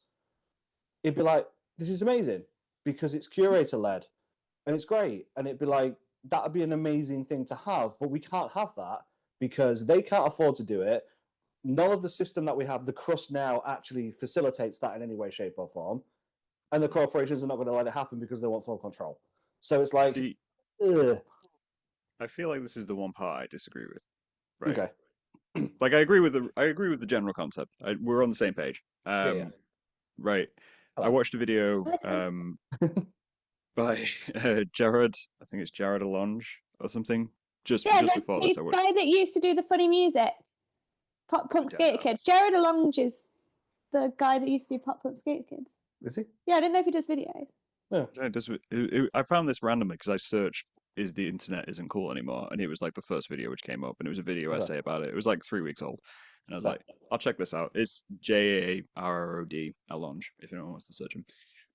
Speaker 2: it'd be like, this is amazing because it's curator led and it's great. And it'd be like, that would be an amazing thing to have, but we can't have that because they can't afford to do it. None of the system that we have, the crust now, actually facilitates that in any way, shape, or form. And the corporations are not going to let it happen because they want full control. So it's like,
Speaker 1: See,
Speaker 2: ugh.
Speaker 1: I feel like this is the one part I disagree with. Right.
Speaker 2: Okay.
Speaker 1: Like I agree with the general concept. We're on the same page.
Speaker 2: Yeah.
Speaker 1: Right. I
Speaker 2: Hello.
Speaker 1: watched a video by Jared. I think it's Jared Alonge or something. Just before this, I watched.
Speaker 3: Guy that used to do the funny music, Pop Punk Skater Kids. Jared Alonge is the guy that used to do Pop Punk Skater Kids.
Speaker 2: Is he?
Speaker 3: Yeah, I didn't know if he does videos.
Speaker 2: No.
Speaker 1: I found this randomly because I searched "Is the internet isn't cool anymore?" and it was like the first video which came up, and it was a video essay about it. It was like 3 weeks old, and I was like, "I'll check this out." It's Jarrod Alonge, if anyone wants to search him.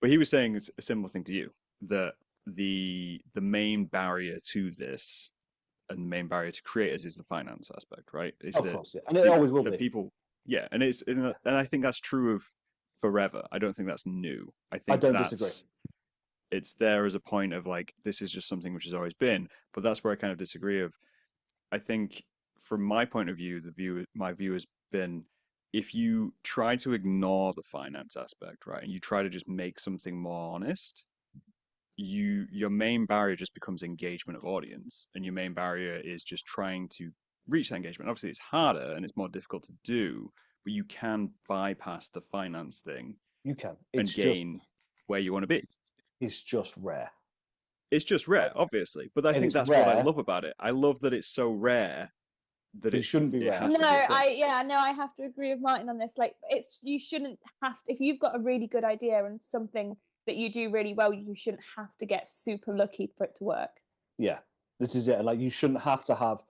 Speaker 1: But he was saying a similar thing to you, that the main barrier to this and the main barrier to creators is the finance aspect, right? It's
Speaker 2: Of course, yeah. And it always will be.
Speaker 1: People, yeah, and I think that's true of forever. I don't think that's new. I think
Speaker 2: don't disagree.
Speaker 1: It's there as a point of like, this is just something which has always been, but that's where I kind of disagree of. I think from my point of view, my view has been, if you try to ignore the finance aspect, right, and you try to just make something more honest, your main barrier just becomes engagement of audience, and your main barrier is just trying to reach that engagement. Obviously it's harder and it's more difficult to do, but you can bypass the finance thing.
Speaker 2: You can.
Speaker 1: And gain where you want to be.
Speaker 2: It's just rare.
Speaker 1: It's just rare, obviously, but I think that's what I love about it. I love that it's so rare that it
Speaker 2: shouldn't be rare.
Speaker 3: I have to agree with Martyn on this. Like, you shouldn't have to, if you've got a really good idea and something that you do really well, you shouldn't have to get super lucky for it to work.
Speaker 2: Yeah, this is it. Like, you shouldn't have to have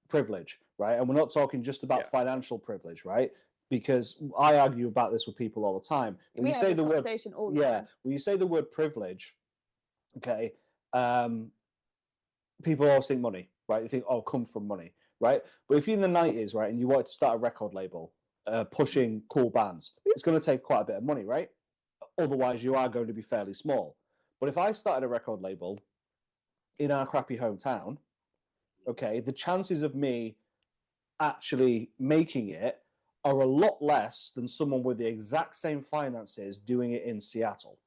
Speaker 2: privilege, right? And we're not talking just about financial privilege, right? Because I argue about this with people all the time. When you say the word, when you say the word privilege, okay, people always think money, right? They think, oh, come from money, right? But if you're in the 90s, right, and you wanted to start a record label pushing cool bands, it's going to take quite a bit of money, right? Otherwise, you are going to be fairly small. But if I started a record label in our crappy hometown, okay, the chances of me actually making it are a lot less than someone with the exact same finances doing it in Seattle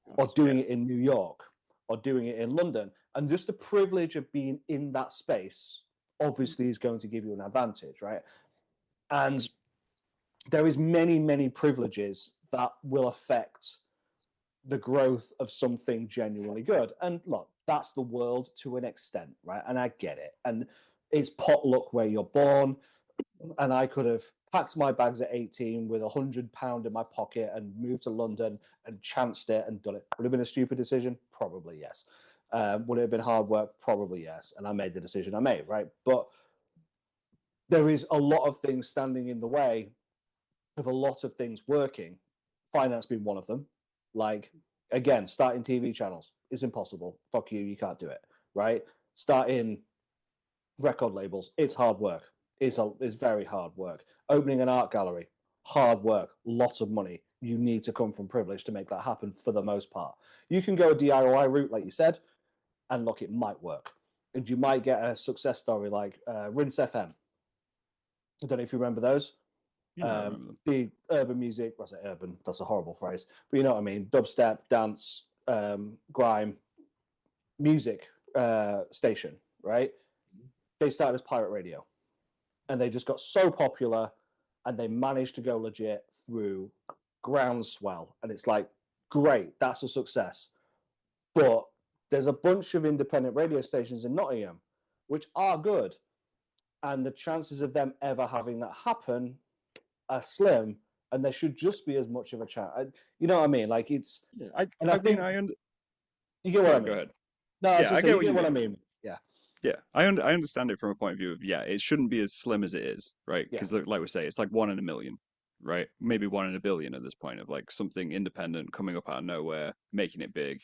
Speaker 2: or doing it in New York or doing it in London. And just the privilege of being in that space obviously is going to give you an advantage, right? And there is many, many privileges that will affect the growth of something genuinely good. And look, that's the world to an extent, right? And I get it. And it's potluck where you're born. And I could have packed my bags at 18 with £100 in my pocket and moved to London and chanced it and done it. Would it have been a stupid decision? Probably yes. Would it have been hard work? Probably yes. And I made the decision I made, right? But there is a lot of things standing in the way of a lot of things working. Finance being one of them. Like, again, starting TV channels is impossible. Fuck you, you can't do it, right? Starting record labels, it's hard work. It's very hard work. Opening an art gallery, hard work, lots of money. You need to come from privilege to make that happen for the most part. You can go a DIY route, like you said, and look, it might work. And you might get a success story like Rinse FM. I don't know if you remember those.
Speaker 1: Yeah, I remember them.
Speaker 2: The urban music, I say urban, that's a horrible phrase, but you know what I mean, dubstep, dance, grime, music station, right? They started as pirate radio. And they just got so popular and they managed to go legit through groundswell. And it's like, great, that's a success. But there's a bunch of independent radio stations in Nottingham which are good. And the chances of them ever having that happen are slim. And there should just be as much of a chance. You know what I mean? Like it's.
Speaker 1: Yeah,
Speaker 2: I think you get what I mean.
Speaker 1: Go ahead.
Speaker 2: No, I was just saying, you get what I
Speaker 1: mean.
Speaker 2: mean. Yeah.
Speaker 1: Yeah, I understand it from a point of view of, yeah, it shouldn't be as slim as it is, right? Because like we say, it's like 1 in a million, right? Maybe 1 in a billion at this point of like something independent coming up out of nowhere, making it big.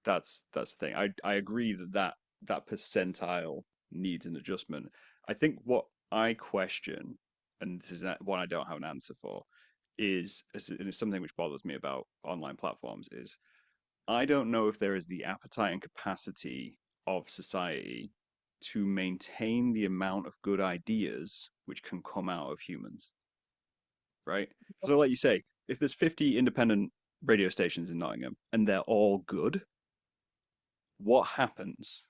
Speaker 1: That's the thing. I agree that percentile needs an adjustment. I think what I question, and this is one I don't have an answer for, and it's something which bothers me about online platforms, is I don't know if there is the appetite and capacity of society to maintain the amount of good ideas which can come out of humans, right? So, like you say, if there's 50 independent radio stations in Nottingham and they're all good, what happens?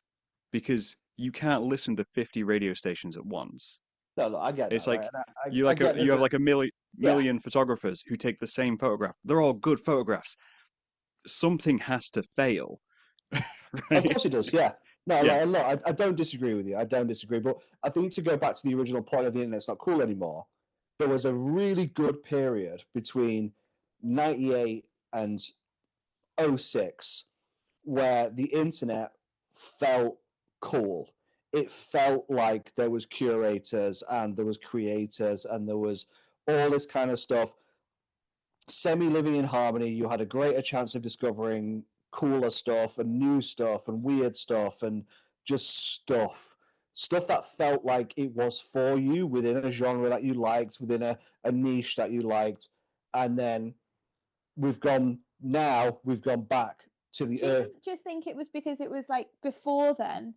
Speaker 1: Because you can't listen to 50 radio stations at once.
Speaker 2: No, look, I get
Speaker 1: It's
Speaker 2: that, right?
Speaker 1: like
Speaker 2: And I get
Speaker 1: you have like a
Speaker 2: yeah.
Speaker 1: million photographers who take the same photograph. They're all good photographs. Something has to fail.
Speaker 2: Of
Speaker 1: Right?
Speaker 2: course it does, yeah. No,
Speaker 1: Yeah.
Speaker 2: look, I don't disagree with you. I don't disagree. But I think to go back to the original point of the internet's not cool anymore, there was a really good period between 98 and '06 where the internet felt cool. It felt like there was curators and there was creators and there was all this kind of stuff semi-living in harmony. You had a greater chance of discovering cooler stuff and new stuff and weird stuff and just stuff that felt like it was for you within a genre that you liked, within a niche that you liked. And then we've gone back to the
Speaker 3: Do you just think it was because it was like before then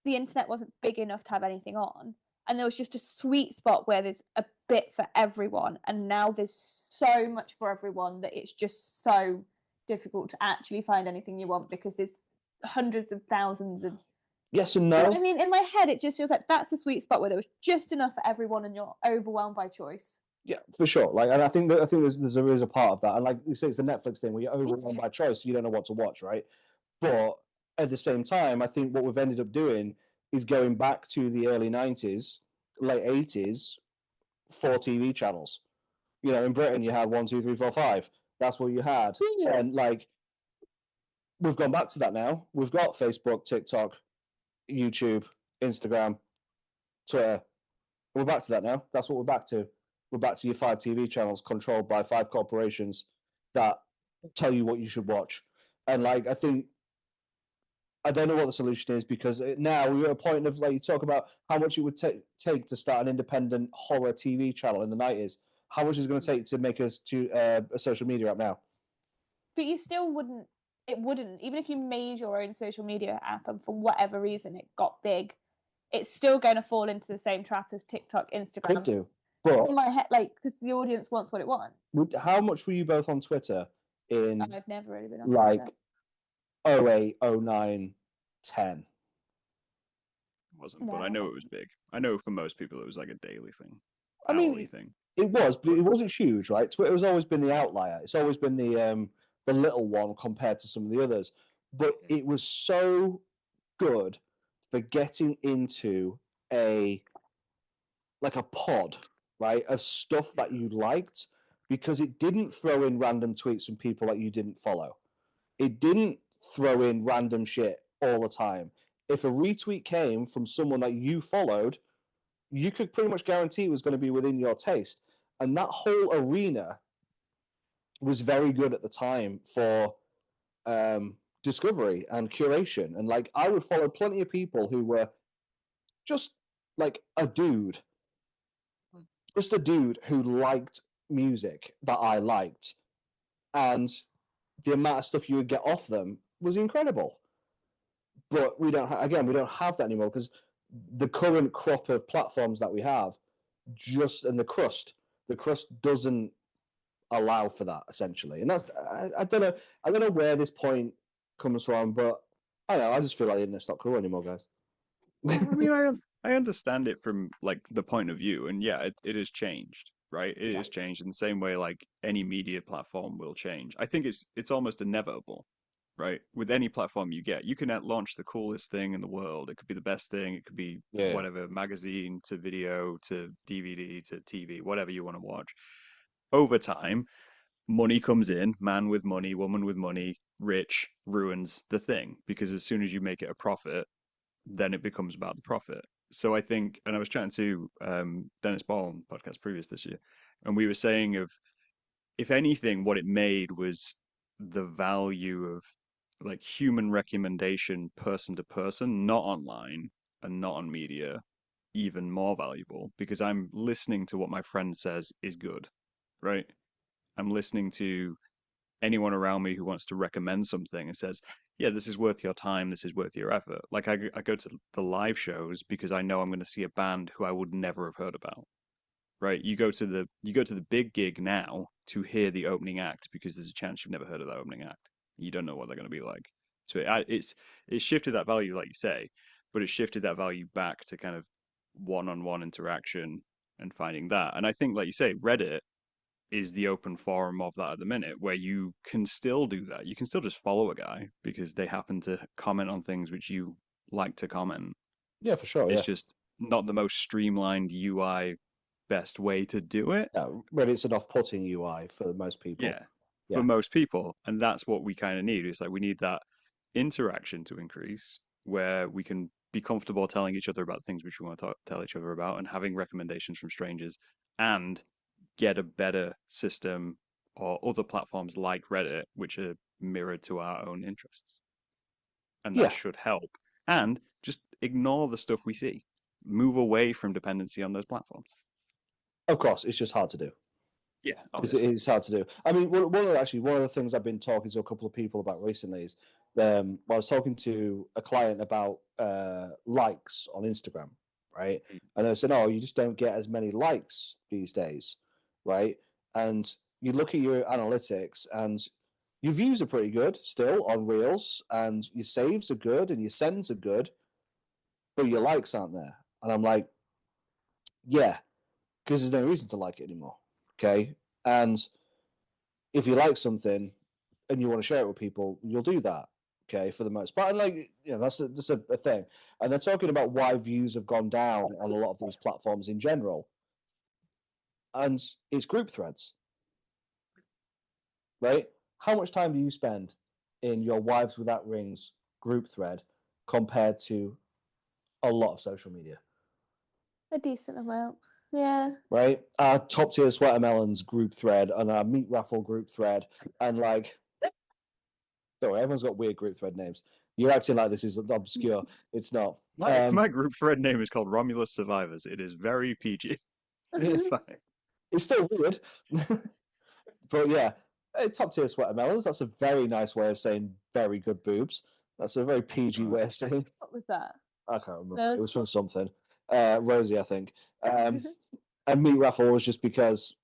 Speaker 3: the internet wasn't big enough to have anything on, and there was just a sweet spot where there's a bit for everyone, and now there's so much for everyone that it's just so difficult to actually find anything you want because there's hundreds of thousands of.
Speaker 2: Yes and no.
Speaker 3: I mean, in my head, it just feels like that's the sweet spot where there was just enough for everyone, and you're overwhelmed by choice.
Speaker 2: Yeah, for sure. Like, and I think there's a part of that, and like you say, it's the Netflix thing where you're overwhelmed by choice, so you don't know what to watch, right? But at the same time, I think what we've ended up doing is going back to the early '90s, late '80s for TV channels. You know, in Britain, you had 1, 2, 3, 4, 5. That's what you had, and like we've gone back to that now. We've got Facebook, TikTok, YouTube, Instagram, Twitter. We're back to that now. That's what we're back to. We're back to your 5 TV channels controlled by 5 corporations that tell you what you should watch. And like, I don't know what the solution is because now we're at a point of like you talk about how much it would take to start an independent horror TV channel in the '90s. How much is it going to take to make us to a social media app now?
Speaker 3: But you still wouldn't. It wouldn't, even if you made your own social media app and for whatever reason it got big, it's still going to fall into the same trap as TikTok, Instagram.
Speaker 2: Could do, but
Speaker 3: in my head, like because the audience wants what it wants.
Speaker 2: How much were you both on Twitter in?
Speaker 3: I've never really been on
Speaker 2: like
Speaker 3: Twitter.
Speaker 2: 08, 09, 10.
Speaker 1: Wasn't, but I know it was big. I know for most people it was like a daily thing.
Speaker 2: I mean, it was, but it wasn't huge, right? Twitter has always been the outlier. It's always been the little one compared to some of the others. but it was so good for getting into a pod, right, of stuff that you liked, because it didn't throw in random tweets from people that you didn't follow. It didn't throw in random shit all the time. If a retweet came from someone that you followed, you could pretty much guarantee it was going to be within your taste. And that whole arena was very good at the time for discovery and curation. And like, I would follow plenty of people who were just like just a dude who liked music that I liked. And the amount of stuff you would get off them was incredible. But we don't have that anymore, because the current crop of platforms that we have and the crust doesn't allow for that, essentially. And that's, I don't know where this point comes from, but I don't know, I just feel like the internet's not cool anymore, guys.
Speaker 1: Well, I mean, I understand it from like the point of view, and yeah, it has changed, right? It has changed in the same way like any media platform will change. I think it's almost inevitable, right? With any platform you get, you can launch the coolest thing in the world. It could be the best thing. It could be whatever, magazine to video to DVD to TV, whatever you want to watch. Over time, money comes in, man with money, woman with money, rich ruins the thing, because as soon as you make it a profit, then it becomes about the profit. So I think, and I was chatting to Dennis Ball on podcast previous this year, and we were saying of, if anything, what it made was the value of like human recommendation, person to person, not online and not on media, even more valuable, because I'm listening to what my friend says is good, right? I'm listening to anyone around me who wants to recommend something and says, yeah, this is worth your time, this is worth your effort. Like I go to the live shows because I know I'm going to see a band who I would never have heard about. Right? You go to the big gig now to hear the opening act because there's a chance you've never heard of that opening act. You don't know what they're going to be like. So it's shifted that value, like you say, but it's shifted that value back to kind of one-on-one interaction and finding that. And I think, like you say, Reddit is the open forum of that at the minute, where you can still do that. You can still just follow a guy because they happen to comment on things which you like to comment.
Speaker 2: Yeah, for sure.
Speaker 1: It's
Speaker 2: Yeah,
Speaker 1: just not the most streamlined UI best way to do it.
Speaker 2: Reddit's an off-putting UI for most people.
Speaker 1: Yeah, for most people. And that's what we kind of need. It's like we need that interaction to increase, where we can be comfortable telling each other about things which we want to tell each other about, and having recommendations from strangers, and get a better system or other platforms like Reddit, which are mirrored to our own interests. And that should help. And just ignore the stuff we see. Move away from dependency on those platforms.
Speaker 2: Of course, it's just hard to do.
Speaker 1: Yeah,
Speaker 2: obviously. It's hard to do. I mean, one of the things I've been talking to a couple of people about recently is I was talking to a client about likes on Instagram, right? And they said, "Oh, you just don't get as many likes these days, right?" And you look at your analytics, and your views are pretty good still on Reels, and your saves are good, and your sends are good, but your likes aren't there. And I'm like, yeah, because there's no reason to like it anymore. Okay. And if you like something and you want to share it with people, you'll do that. Okay. For the most part. And like, that's a thing. And they're talking about why views have gone down on a lot of these platforms in general. And it's group threads. Right? How much time do you spend in your Wives Without Rings group thread compared to a lot of social media?
Speaker 3: A decent amount. Yeah.
Speaker 2: Right? Our top tier Sweatermelons group thread and our meat raffle group thread. And like, don't worry, everyone's got weird group thread names. You're acting like this is obscure. It's not.
Speaker 1: My group thread name is called Romulus Survivors. It is very PG. It's fine.
Speaker 2: It's still weird. But yeah, top tier Sweatermelons. That's a very nice way of saying very good boobs. That's a very PG way of saying.
Speaker 3: What was that?
Speaker 2: I can't remember. No. It was from something. Rosie, I think. And meat raffle was just because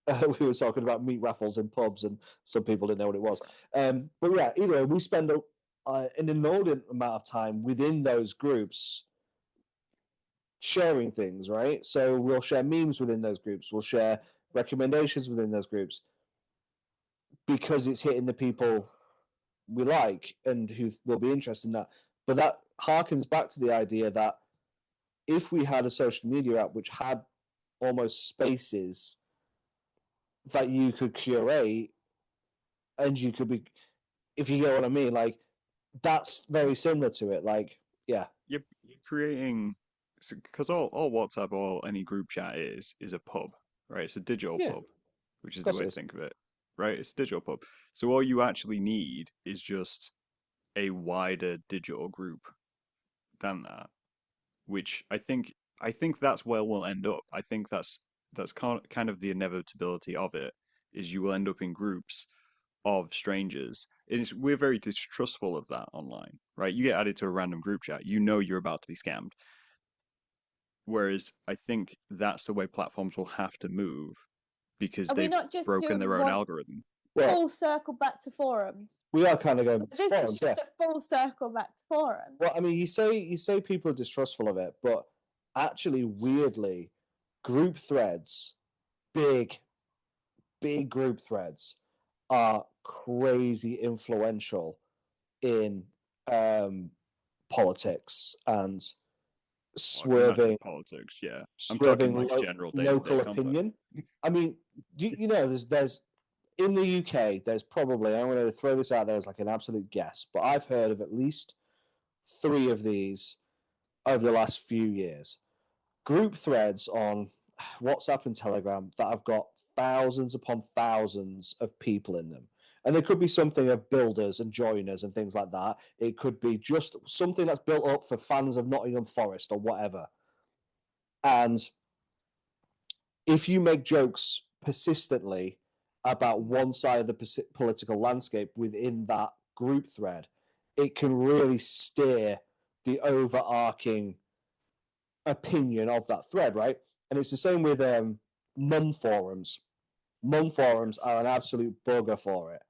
Speaker 2: we were talking about meat raffles in pubs, and some people didn't know what it was. But yeah, either way, we spend an inordinate amount of time within those groups sharing things, right? So we'll share memes within those groups. We'll share recommendations within those groups because it's hitting the people we like and who will be interested in that. But that harkens back to the idea that if we had a social media app which had almost spaces that you could curate and you could be, if you get what I mean, like that's very similar to it. Like, yeah,
Speaker 1: You're creating, because all WhatsApp or any group chat is a pub, right? It's a digital
Speaker 2: yeah,
Speaker 1: pub, which
Speaker 2: of
Speaker 1: is the
Speaker 2: course
Speaker 1: way
Speaker 2: it
Speaker 1: to
Speaker 2: is.
Speaker 1: think of it, right? It's a digital pub. So all you actually need is just a wider digital group than that, which I think that's where we'll end up. I think that's kind of the inevitability of it, is you will end up in groups of strangers. We're very distrustful of that online, right? You get added to a random group chat, you know you're about to be scammed. Whereas I think that's the way platforms will have to move because
Speaker 3: Are we
Speaker 1: they've
Speaker 3: not just
Speaker 1: broken
Speaker 3: doing
Speaker 1: their own
Speaker 3: one
Speaker 1: algorithm.
Speaker 2: Well,
Speaker 3: full circle back to forums?
Speaker 2: we are kind of going to
Speaker 3: This is
Speaker 2: forums, yeah.
Speaker 3: just a full circle back to forums.
Speaker 2: Well, I mean, you say people are distrustful of it, but actually, weirdly, group threads, big, big group threads, are crazy influential in politics and
Speaker 1: Well, I can imagine
Speaker 2: swerving
Speaker 1: politics, yeah. I'm talking
Speaker 2: swerving
Speaker 1: like general day-to-day
Speaker 2: local
Speaker 1: content.
Speaker 2: opinion. I mean, there's in the UK, there's probably, I'm going to throw this out there as like an absolute guess, but I've heard of at least 3 of these over the last few years. Group threads on WhatsApp and Telegram that have got thousands upon thousands of people in them. And there could be something of builders and joiners and things like that. It could be just something that's built up for fans of Nottingham Forest or whatever. And if you make jokes persistently about one side of the political landscape within that group thread, it can really steer the overarching opinion of that thread, right? And it's the same with mum forums. Mum forums are an absolute bugger for it.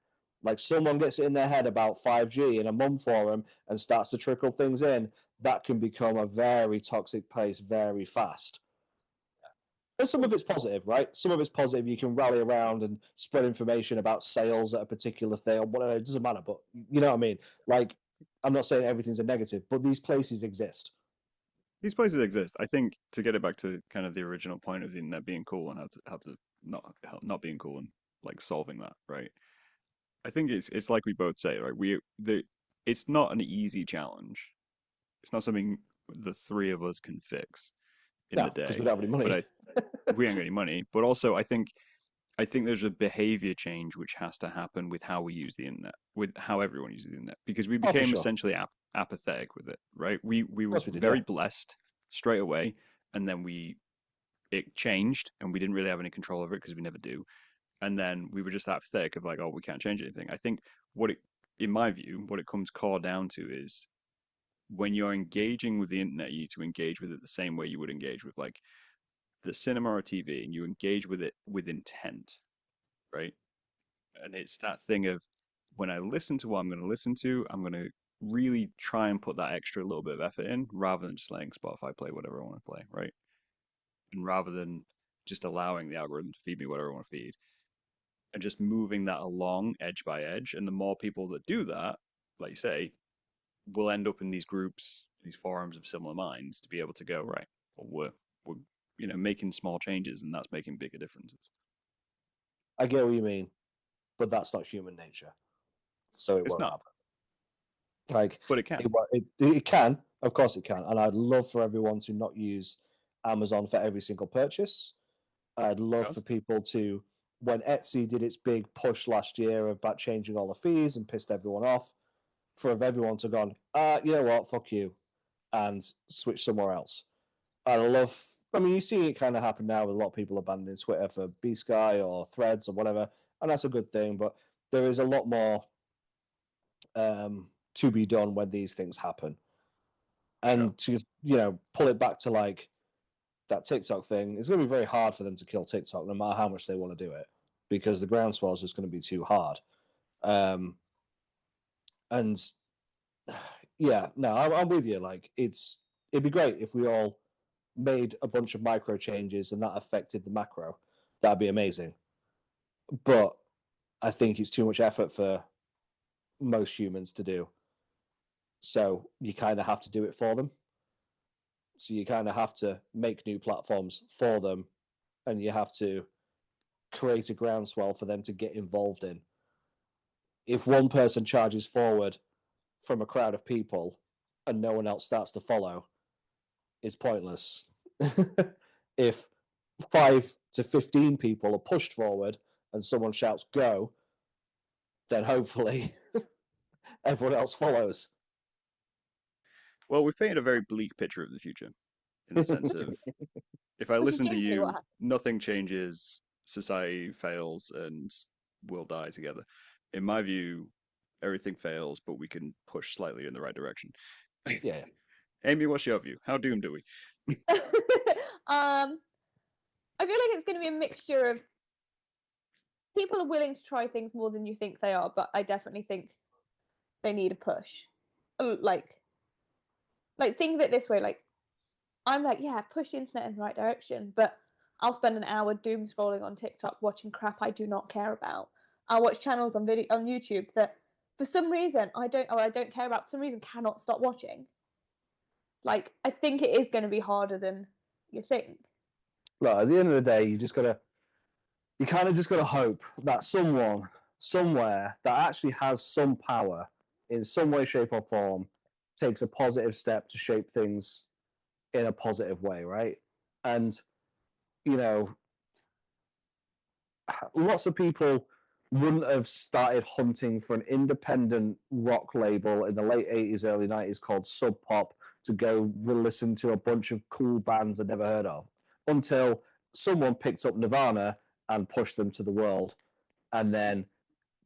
Speaker 2: Like someone gets it in their head about 5G in a mum forum and starts to trickle things in, that can become a very toxic place very fast. And some of it's positive, right? Some of it's positive. You can rally around and spread information about sales at a particular thing or whatever. It doesn't matter, but you know what I mean? Like, I'm not saying everything's a negative, but these places exist.
Speaker 1: These places exist. I think to get it back to kind of the original point of the internet being cool and how to not being cool and like solving that, right? I think it's like we both say, right? It's not an easy challenge. It's not something the three of us can fix in the
Speaker 2: No, because we
Speaker 1: day.
Speaker 2: don't have any
Speaker 1: But
Speaker 2: money.
Speaker 1: we ain't got any money. But also, I think there's a behavior change which has to happen with how we use the internet, with how everyone uses the internet, because we
Speaker 2: Oh, for
Speaker 1: became
Speaker 2: sure. Of
Speaker 1: essentially apathetic with it, right? We were
Speaker 2: course we did,
Speaker 1: very
Speaker 2: yeah.
Speaker 1: blessed straight away, and then it changed, and we didn't really have any control over it because we never do. And then we were just apathetic of like, oh, we can't change anything. I think in my view, what it comes core down to is when you're engaging with the internet, you need to engage with it the same way you would engage with like the cinema or TV, and you engage with it with intent, right? And it's that thing of when I listen to what I'm going to listen to, I'm going to really try and put that extra little bit of effort in rather than just letting Spotify play whatever I want to play, right? And rather than just allowing the algorithm to feed me whatever I want to feed and just moving that along edge by edge. And the more people that do that, like you say, will end up in these groups, these forums of similar minds to be able to go, right, well, we're making small changes and that's making bigger differences.
Speaker 2: I get what you mean, but that's not human nature, so it
Speaker 1: It's
Speaker 2: won't
Speaker 1: not,
Speaker 2: happen. Like
Speaker 1: but it can.
Speaker 2: it can, of course, it can, and I'd love for everyone to not use Amazon for every single purchase. I'd love for people to, when Etsy did its big push last year about changing all the fees and pissed everyone off, for everyone to go, you know what, fuck you, and switch somewhere else. I love. I mean, you see it kind of happen now with a lot of people abandoning Twitter for B Sky or Threads or whatever, and that's a good thing. But there is a lot more to be done when these things happen,
Speaker 1: Sure.
Speaker 2: and to pull it back to like that TikTok thing. It's going to be very hard for them to kill TikTok, no matter how much they want to do it, because the groundswell is just going to be too hard. And yeah, no, I'm with you. Like, it'd be great if we all made a bunch of micro changes and that affected the macro. That'd be amazing. But I think it's too much effort for most humans to do. So you kind of have to do it for them. So you kind of have to make new platforms for them, and you have to create a groundswell for them to get involved in. If one person charges forward from a crowd of people and no one else starts to follow, it's pointless. If 5 to 15 people are pushed forward and someone shouts go, then hopefully everyone else follows.
Speaker 1: Well, we've painted a very bleak picture of the future in the sense of if I
Speaker 3: Which is
Speaker 1: listen to
Speaker 3: genuinely what
Speaker 1: you,
Speaker 3: happened.
Speaker 1: nothing changes, society fails, and we'll die together. In my view, everything fails, but we can push slightly in the right direction.
Speaker 2: Yeah.
Speaker 1: Amy, what's your view? How doomed are we?
Speaker 3: I feel like it's going to be a mixture of people are willing to try things more than you think they are, but I definitely think they need a push. Like think of it this way: like, I'm like, yeah, push the internet in the right direction, but I'll spend an hour doom scrolling on TikTok watching crap I do not care about. I'll watch channels on YouTube that for some reason I don't care about, for some reason cannot stop watching. Like, I think it is going to be harder than you think.
Speaker 2: Right, at the end of the day, you kind of just got to hope that someone somewhere that actually has some power in some way, shape, or form takes a positive step to shape things in a positive way, right? And you know, lots of people wouldn't have started hunting for an independent rock label in the late 80s, early 90s called Sub Pop to go listen to a bunch of cool bands I'd never heard of until someone picked up Nirvana and pushed them to the world. And then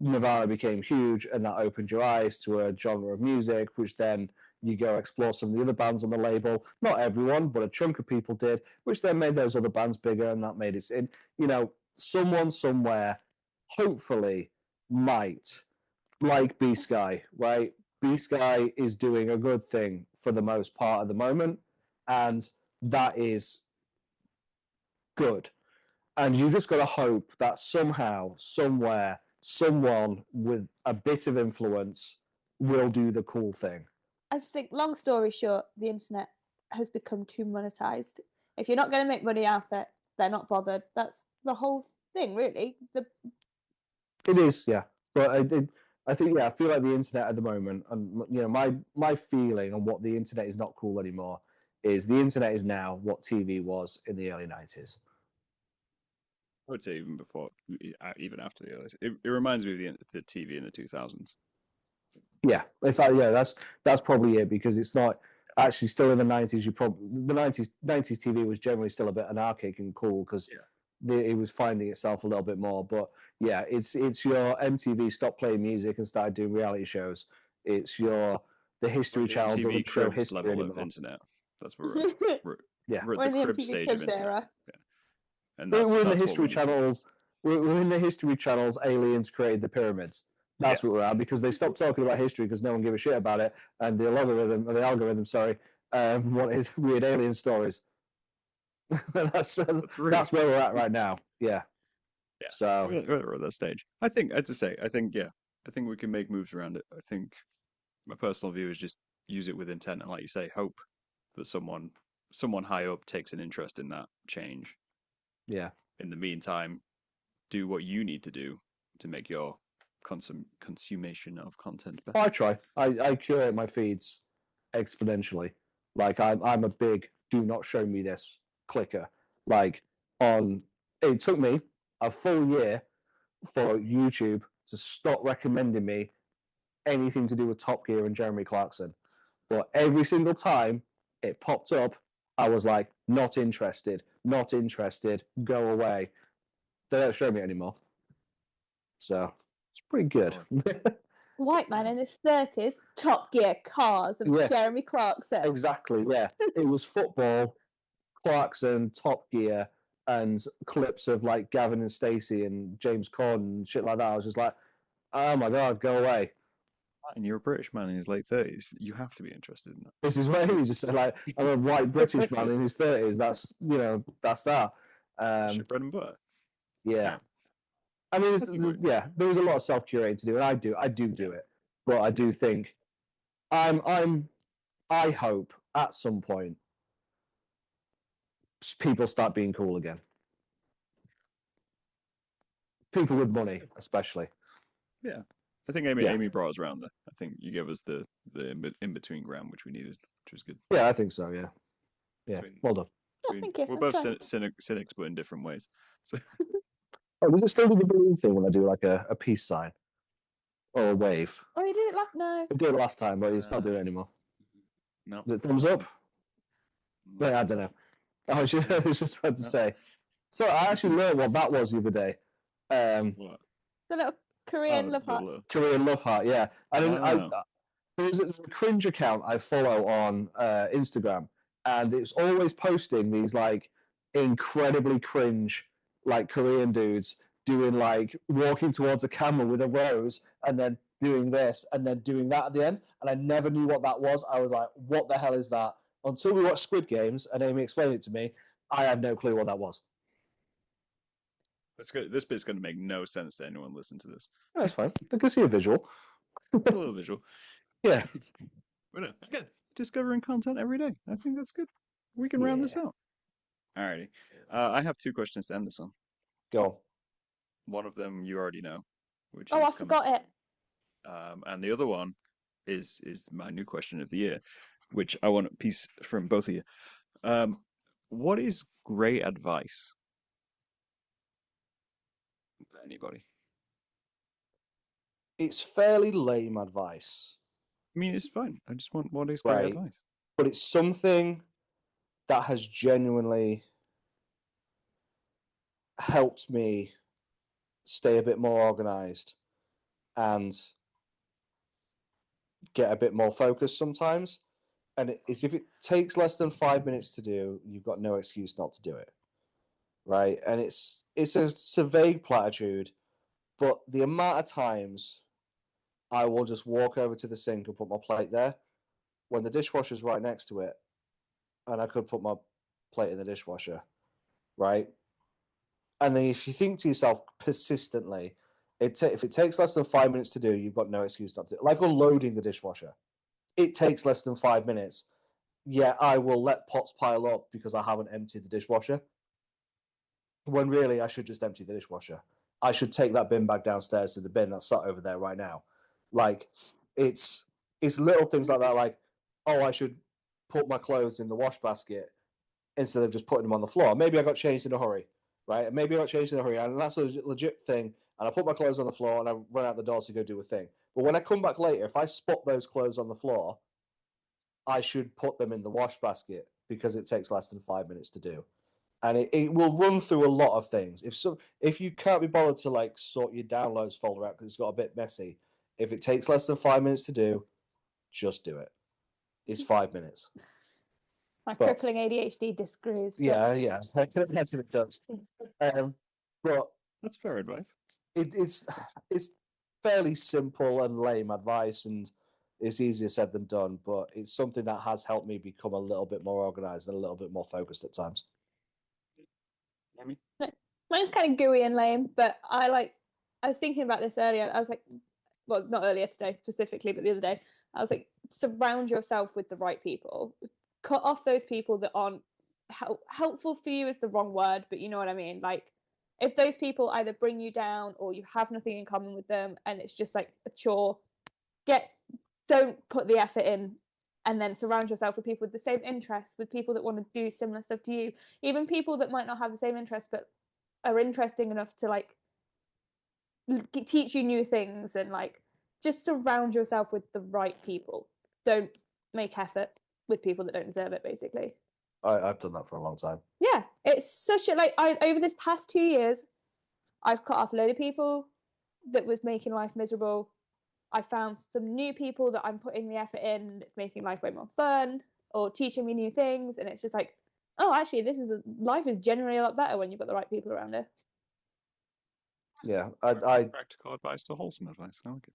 Speaker 2: Nirvana became huge, and that opened your eyes to a genre of music, which then you go explore some of the other bands on the label. Not everyone, but a chunk of people did, which then made those other bands bigger, and that made it. Someone somewhere, hopefully, might like B Sky, right? B Sky is doing a good thing for the most part at the moment, and that is good. And you just got to hope that somehow, somewhere, someone with a bit of influence will do the cool thing.
Speaker 3: I just think, long story short, the internet has become too monetized. If you're not going to make money out of it, they're not bothered. That's the whole thing, really.
Speaker 2: It is, yeah. But I think, yeah, I feel like the internet at the moment, and my feeling on what the internet is not cool anymore is the internet is now what TV was in the early 90s.
Speaker 1: I would say even before, even after the early. It reminds me of the TV in the 2000s.
Speaker 2: Yeah, in fact, yeah, that's probably it, because it's not actually still in the 90s. The 90s TV was generally still a bit anarchic and cool because it was finding itself a little bit more. But yeah, it's your MTV stopped playing music and started doing reality shows. It's the History
Speaker 1: Like the
Speaker 2: Channel
Speaker 1: MTV
Speaker 2: doesn't show
Speaker 1: Cribs
Speaker 2: history
Speaker 1: level of
Speaker 2: anymore.
Speaker 1: internet. That's where we're at.
Speaker 2: Yeah,
Speaker 1: We're at
Speaker 3: We're
Speaker 1: the
Speaker 3: in the
Speaker 1: crib
Speaker 3: MTV
Speaker 1: stage of
Speaker 3: Cribs
Speaker 1: internet.
Speaker 3: era.
Speaker 1: Yeah. And
Speaker 2: we're in the
Speaker 1: that's what we
Speaker 2: History
Speaker 1: need.
Speaker 2: Channels. We're in the History Channels. Aliens created the pyramids. That's what we're at, because they stopped talking about history because no one gave a shit about it, and the algorithm, wanted weird alien stories. that's where we're at right now. Yeah.
Speaker 1: Yeah.
Speaker 2: So
Speaker 1: we're at that stage. I think, as I say, I think we can make moves around it. I think my personal view is just use it with intent, and like you say, hope that someone high up takes an interest in that change.
Speaker 2: Yeah.
Speaker 1: In the meantime, do what you need to do to make your consummation of content better.
Speaker 2: I try. I curate my feeds exponentially. Like I'm a big do not show me this clicker. Like it took me a full year for YouTube to stop recommending me anything to do with Top Gear and Jeremy Clarkson. But every single time it popped up, I was like, not interested, go away. They don't show me anymore. So it's pretty good.
Speaker 3: White man in his 30s, Top Gear, cars, and Jeremy Clarkson.
Speaker 2: Exactly, yeah. It was football, Clarkson, Top Gear, and clips of like Gavin and Stacey and James Corden and shit like that. I was just like, oh my God, go away.
Speaker 1: And you're a British man in his late 30s. You have to be interested in that.
Speaker 2: This is where he just said, like, I'm a white British man in his 30s. That's, that's that.
Speaker 1: That's your bread and butter.
Speaker 2: Yeah. I mean, there was a lot of self-curating to do, and I do it. but I do think I hope at some point people start being cool again. People with money, especially.
Speaker 1: Yeah. I think Amy brought us around there. I think you gave us the in between ground which we needed, which was good.
Speaker 2: Yeah, I think so. Yeah. Well done.
Speaker 3: Thank you.
Speaker 1: We're both cynics, but in different ways. So
Speaker 2: Oh, does it still do the balloon thing when I do like a peace sign or a wave?
Speaker 3: Oh, you did it last. No.
Speaker 2: I did it last time, but it's not doing it anymore.
Speaker 1: no.
Speaker 2: Is it thumbs up? Yeah, I don't know. I was just about to say. So I actually learned what that was the other day.
Speaker 1: What?
Speaker 3: The little Korean love heart.
Speaker 2: Korean love heart, yeah. I
Speaker 1: Oh.
Speaker 2: there's a cringe account I follow on Instagram, and it's always posting these like incredibly cringe like Korean dudes doing like walking towards a camera with a rose and then doing this and then doing that at the end. And I never knew what that was. I was like, what the hell is that? Until we watched Squid Games and Amy explained it to me, I had no clue what that was.
Speaker 1: That's good. This bit's going to make no sense to anyone listening to this.
Speaker 2: That's fine. I can see a visual.
Speaker 1: A little visual.
Speaker 2: Yeah.
Speaker 1: But again, discovering content every day. I think that's good. We can round this out. Alrighty. I have 2 questions to end this on.
Speaker 2: Go.
Speaker 1: One of them you already know, which
Speaker 3: Oh,
Speaker 1: is
Speaker 3: I forgot it.
Speaker 1: and the other one is my new question of the year, which I want a piece from both of you. What is great advice for anybody?
Speaker 2: It's fairly lame advice.
Speaker 1: I mean, it's fine. I just want what is great advice.
Speaker 2: But it's something that has genuinely helped me stay a bit more organized and get a bit more focused sometimes. And it's if it takes less than 5 minutes to do, you've got no excuse not to do it. Right. And it's a vague platitude, but the amount of times I will just walk over to the sink and put my plate there when the dishwasher's right next to it, and I could put my plate in the dishwasher, right? And then if you think to yourself persistently, if it takes less than 5 minutes to do, you've got no excuse not to. Like unloading the dishwasher, it takes less than 5 minutes. Yeah, I will let pots pile up because I haven't emptied the dishwasher. When really I should just empty the dishwasher. I should take that bin bag downstairs to the bin that's sat over there right now. Like it's little things like that. Like, oh, I should put my clothes in the wash basket instead of just putting them on the floor. Maybe I got changed in a hurry, right? Maybe I got changed in a hurry, and that's a legit thing. And I put my clothes on the floor and I run out the door to go do a thing. But when I come back later, if I spot those clothes on the floor, I should put them in the wash basket because it takes less than 5 minutes to do. And it will run through a lot of things. If you can't be bothered to like sort your downloads folder out because it's got a bit messy, if it takes less than 5 minutes to do, just do it. It's 5 minutes.
Speaker 3: My crippling ADHD disagrees.
Speaker 2: Yeah, I can imagine it does. But
Speaker 1: that's fair advice.
Speaker 2: It's fairly simple and lame advice, and it's easier said than done. But it's something that has helped me become a little bit more organized and a little bit more focused at times.
Speaker 3: Mine's kind of gooey and lame, but I was thinking about this earlier. I was like, well, not earlier today specifically, but the other day, I was like, surround yourself with the right people. Cut off those people that aren't helpful for you is the wrong word, but you know what I mean. Like, if those people either bring you down or you have nothing in common with them, and it's just like a chore, don't put the effort in. And then surround yourself with people with the same interests, with people that want to do similar stuff to you, even people that might not have the same interests but are interesting enough to like teach you new things, and like just surround yourself with the right people. Don't make effort with people that don't deserve it, basically.
Speaker 2: I've done that for a long time.
Speaker 3: Yeah, it's such a over this past 2 years, I've cut off a load of people that was making life miserable. I found some new people that I'm putting the effort in, and it's making life way more fun or teaching me new things. And it's just like, oh, actually, life is generally a lot better when you've got the right people around it.
Speaker 2: Yeah,
Speaker 1: practical advice to wholesome advice. I like it.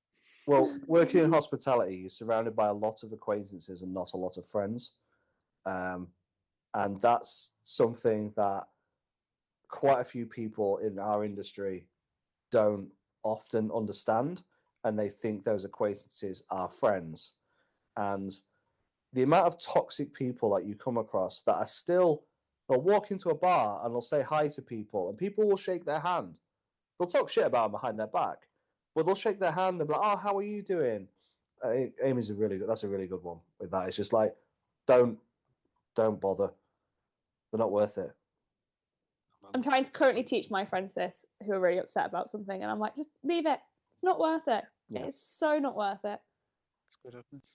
Speaker 2: Well, working in hospitality, you're surrounded by a lot of acquaintances and not a lot of friends. And that's something that quite a few people in our industry don't often understand. and they think those acquaintances are friends. And the amount of toxic people that you come across that are still, they'll walk into a bar and they'll say hi to people, and people will shake their hand. They'll talk shit about them behind their back, but they'll shake their hand and be like, "Oh, how are you doing?" Amy's that's a really good one with that. It's just like, don't bother. They're not worth it.
Speaker 3: I'm trying to currently teach my friends this who are really upset about something, and I'm like, just leave it. It's not worth it.
Speaker 2: Yeah.
Speaker 3: It's so not worth it.
Speaker 1: It's good advice.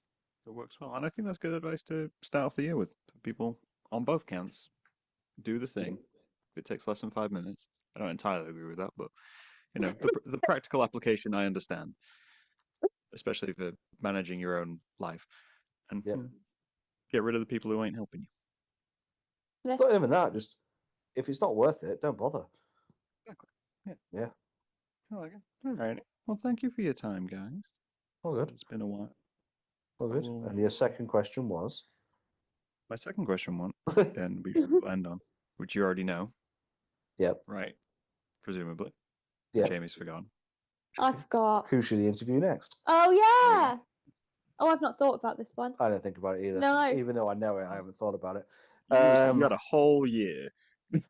Speaker 1: It works well. And I think that's good advice to start off the year with for people on both counts. Do the thing. If it takes less than 5 minutes. I don't entirely agree with that, but the practical application I understand, especially for managing your own life. And
Speaker 2: Yep.
Speaker 1: Get rid of the people who ain't helping you.
Speaker 3: Yeah.
Speaker 2: Not even that. Just if it's not worth it, don't bother.
Speaker 1: Exactly. Yeah.
Speaker 2: Yeah.
Speaker 1: I like it. All right. Well, thank you for your time, guys.
Speaker 2: All good.
Speaker 1: It's been a while.
Speaker 2: All good.
Speaker 1: Well,
Speaker 2: And your second question was?
Speaker 1: my second question then we'll end on, which you already know.
Speaker 2: Yep.
Speaker 1: Right. Presumably.
Speaker 2: Yep.
Speaker 1: Jamie's forgotten.
Speaker 3: I forgot.
Speaker 2: Who should he interview next?
Speaker 3: Oh yeah. Oh, I've not thought about this one.
Speaker 2: I don't think about it either.
Speaker 3: No.
Speaker 2: Even though I know it, I haven't thought about it.
Speaker 1: You had a whole year. You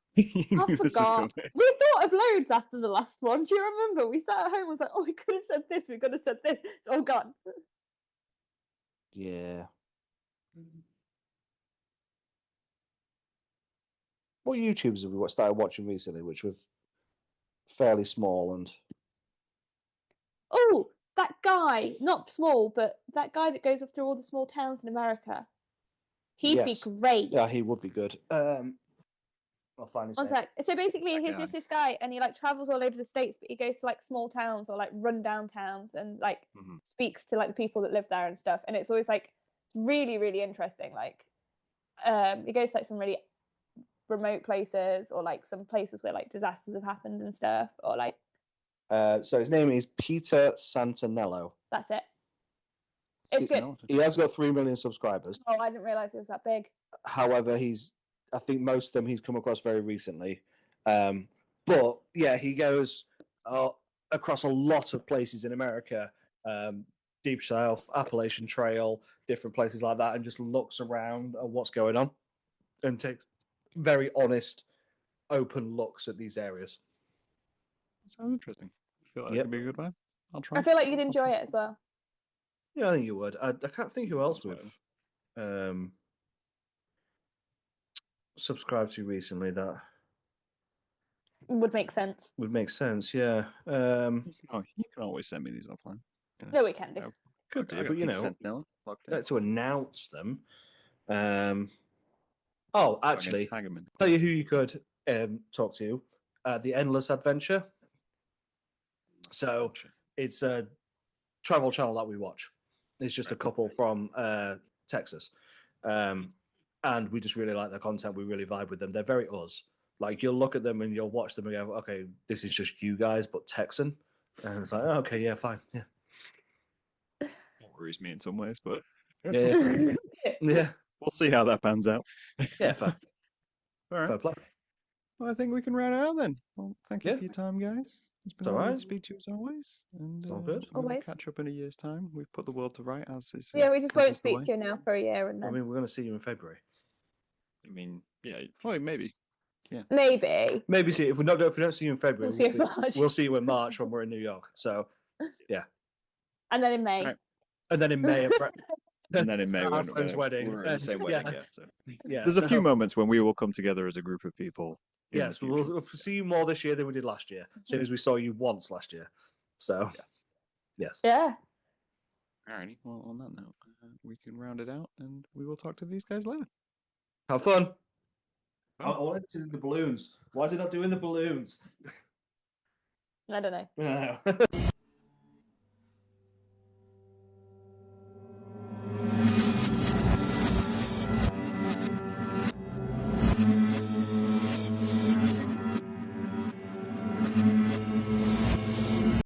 Speaker 3: I
Speaker 1: knew this was
Speaker 3: forgot.
Speaker 1: coming.
Speaker 3: We thought of loads after the last one. Do you remember? We sat at home and was like, oh, we could have said this, we could have said this. It's all gone.
Speaker 2: Yeah. What YouTubers have we started watching recently, which were fairly small and...
Speaker 3: Oh, that guy, not small, but that guy that goes up through all the small towns in America. He'd
Speaker 2: Yes.
Speaker 3: be great.
Speaker 2: Yeah, he would be good. I'll find his
Speaker 3: One
Speaker 2: name.
Speaker 3: sec. So basically,
Speaker 1: That
Speaker 3: he's
Speaker 1: guy.
Speaker 3: just this guy, and he like travels all over the states, but he goes to like small towns or like run-down towns, and like speaks to like the people that live there and stuff. And it's always like really, really interesting. Like, he goes to like some really remote places, or like some places where like disasters have happened and stuff, or like.
Speaker 2: So his name is Peter Santanello.
Speaker 3: That's it. It's good.
Speaker 2: He has got 3 million subscribers.
Speaker 3: Oh, I didn't realize it was that big.
Speaker 2: However, I think most of them he's come across very recently. But yeah, he goes across a lot of places in America, Deep South, Appalachian Trail, different places like that, and just looks around at what's going on and takes very honest, open looks at these areas.
Speaker 1: Sounds interesting. I feel like
Speaker 2: Yep.
Speaker 1: it could be a good vibe. I'll try.
Speaker 3: I feel like you'd enjoy it as well.
Speaker 2: Yeah, I think you would. I can't think who else we've subscribed to recently that
Speaker 3: Would make sense.
Speaker 2: would make sense. Yeah.
Speaker 1: You can always send me these offline.
Speaker 3: No, we can do.
Speaker 2: Could do, but you know,
Speaker 1: Sentinel,
Speaker 2: like to announce them. Oh, actually,
Speaker 1: tag 'em in.
Speaker 2: tell you who you could talk to. The Endless Adventure. So it's a travel channel that we watch. It's just a couple from Texas, and we just really like their content. We really vibe with them. They're very us. Like you'll look at them and you'll watch them and go, "Okay, this is just you guys, but Texan." And it's like, oh, "Okay, yeah, fine, yeah."
Speaker 1: That worries me in some ways, but
Speaker 2: Yeah, yeah.
Speaker 1: We'll see how that pans out.
Speaker 2: Yeah, fair.
Speaker 1: All right.
Speaker 2: Fair play.
Speaker 1: Well, I think we can round it out then. Well, thank you
Speaker 2: Yeah.
Speaker 1: for your time, guys. It's been
Speaker 2: all
Speaker 1: lovely
Speaker 2: right.
Speaker 1: to speak to you as always. And
Speaker 2: all good.
Speaker 1: we'll
Speaker 3: Always.
Speaker 1: catch up in a year's time. We've put the world to right as is.
Speaker 3: Yeah, we just won't
Speaker 1: the
Speaker 3: speak
Speaker 1: way.
Speaker 3: to you now for a year, and
Speaker 2: I
Speaker 3: then
Speaker 2: mean, we're going to see you in February.
Speaker 1: I mean, yeah. Oh, maybe. Yeah.
Speaker 3: maybe.
Speaker 2: Maybe see if we don't see you in February.
Speaker 3: We'll see you in March.
Speaker 2: We'll see you in March when we're in New York. So, yeah.
Speaker 3: And then in May.
Speaker 1: Right.
Speaker 2: And then in May,
Speaker 1: And then in May,
Speaker 2: our
Speaker 1: when
Speaker 2: friend's wedding.
Speaker 1: we're at the same wedding. Yeah. So
Speaker 2: Yeah,
Speaker 1: there's a few
Speaker 2: so-
Speaker 1: moments when we will come together as a group of people. in the
Speaker 2: Yes,
Speaker 1: future.
Speaker 2: we'll see you more this year than we did last year, seeing as we saw you once last year. So, yes.
Speaker 3: Yeah.
Speaker 1: Alrighty. Well, on that note, we can round it out, and we will talk to these guys later.
Speaker 2: Have fun.
Speaker 1: Fun.
Speaker 2: I wanted to do the balloons. Why is it not doing the balloons?
Speaker 3: I don't know.
Speaker 2: I don't know.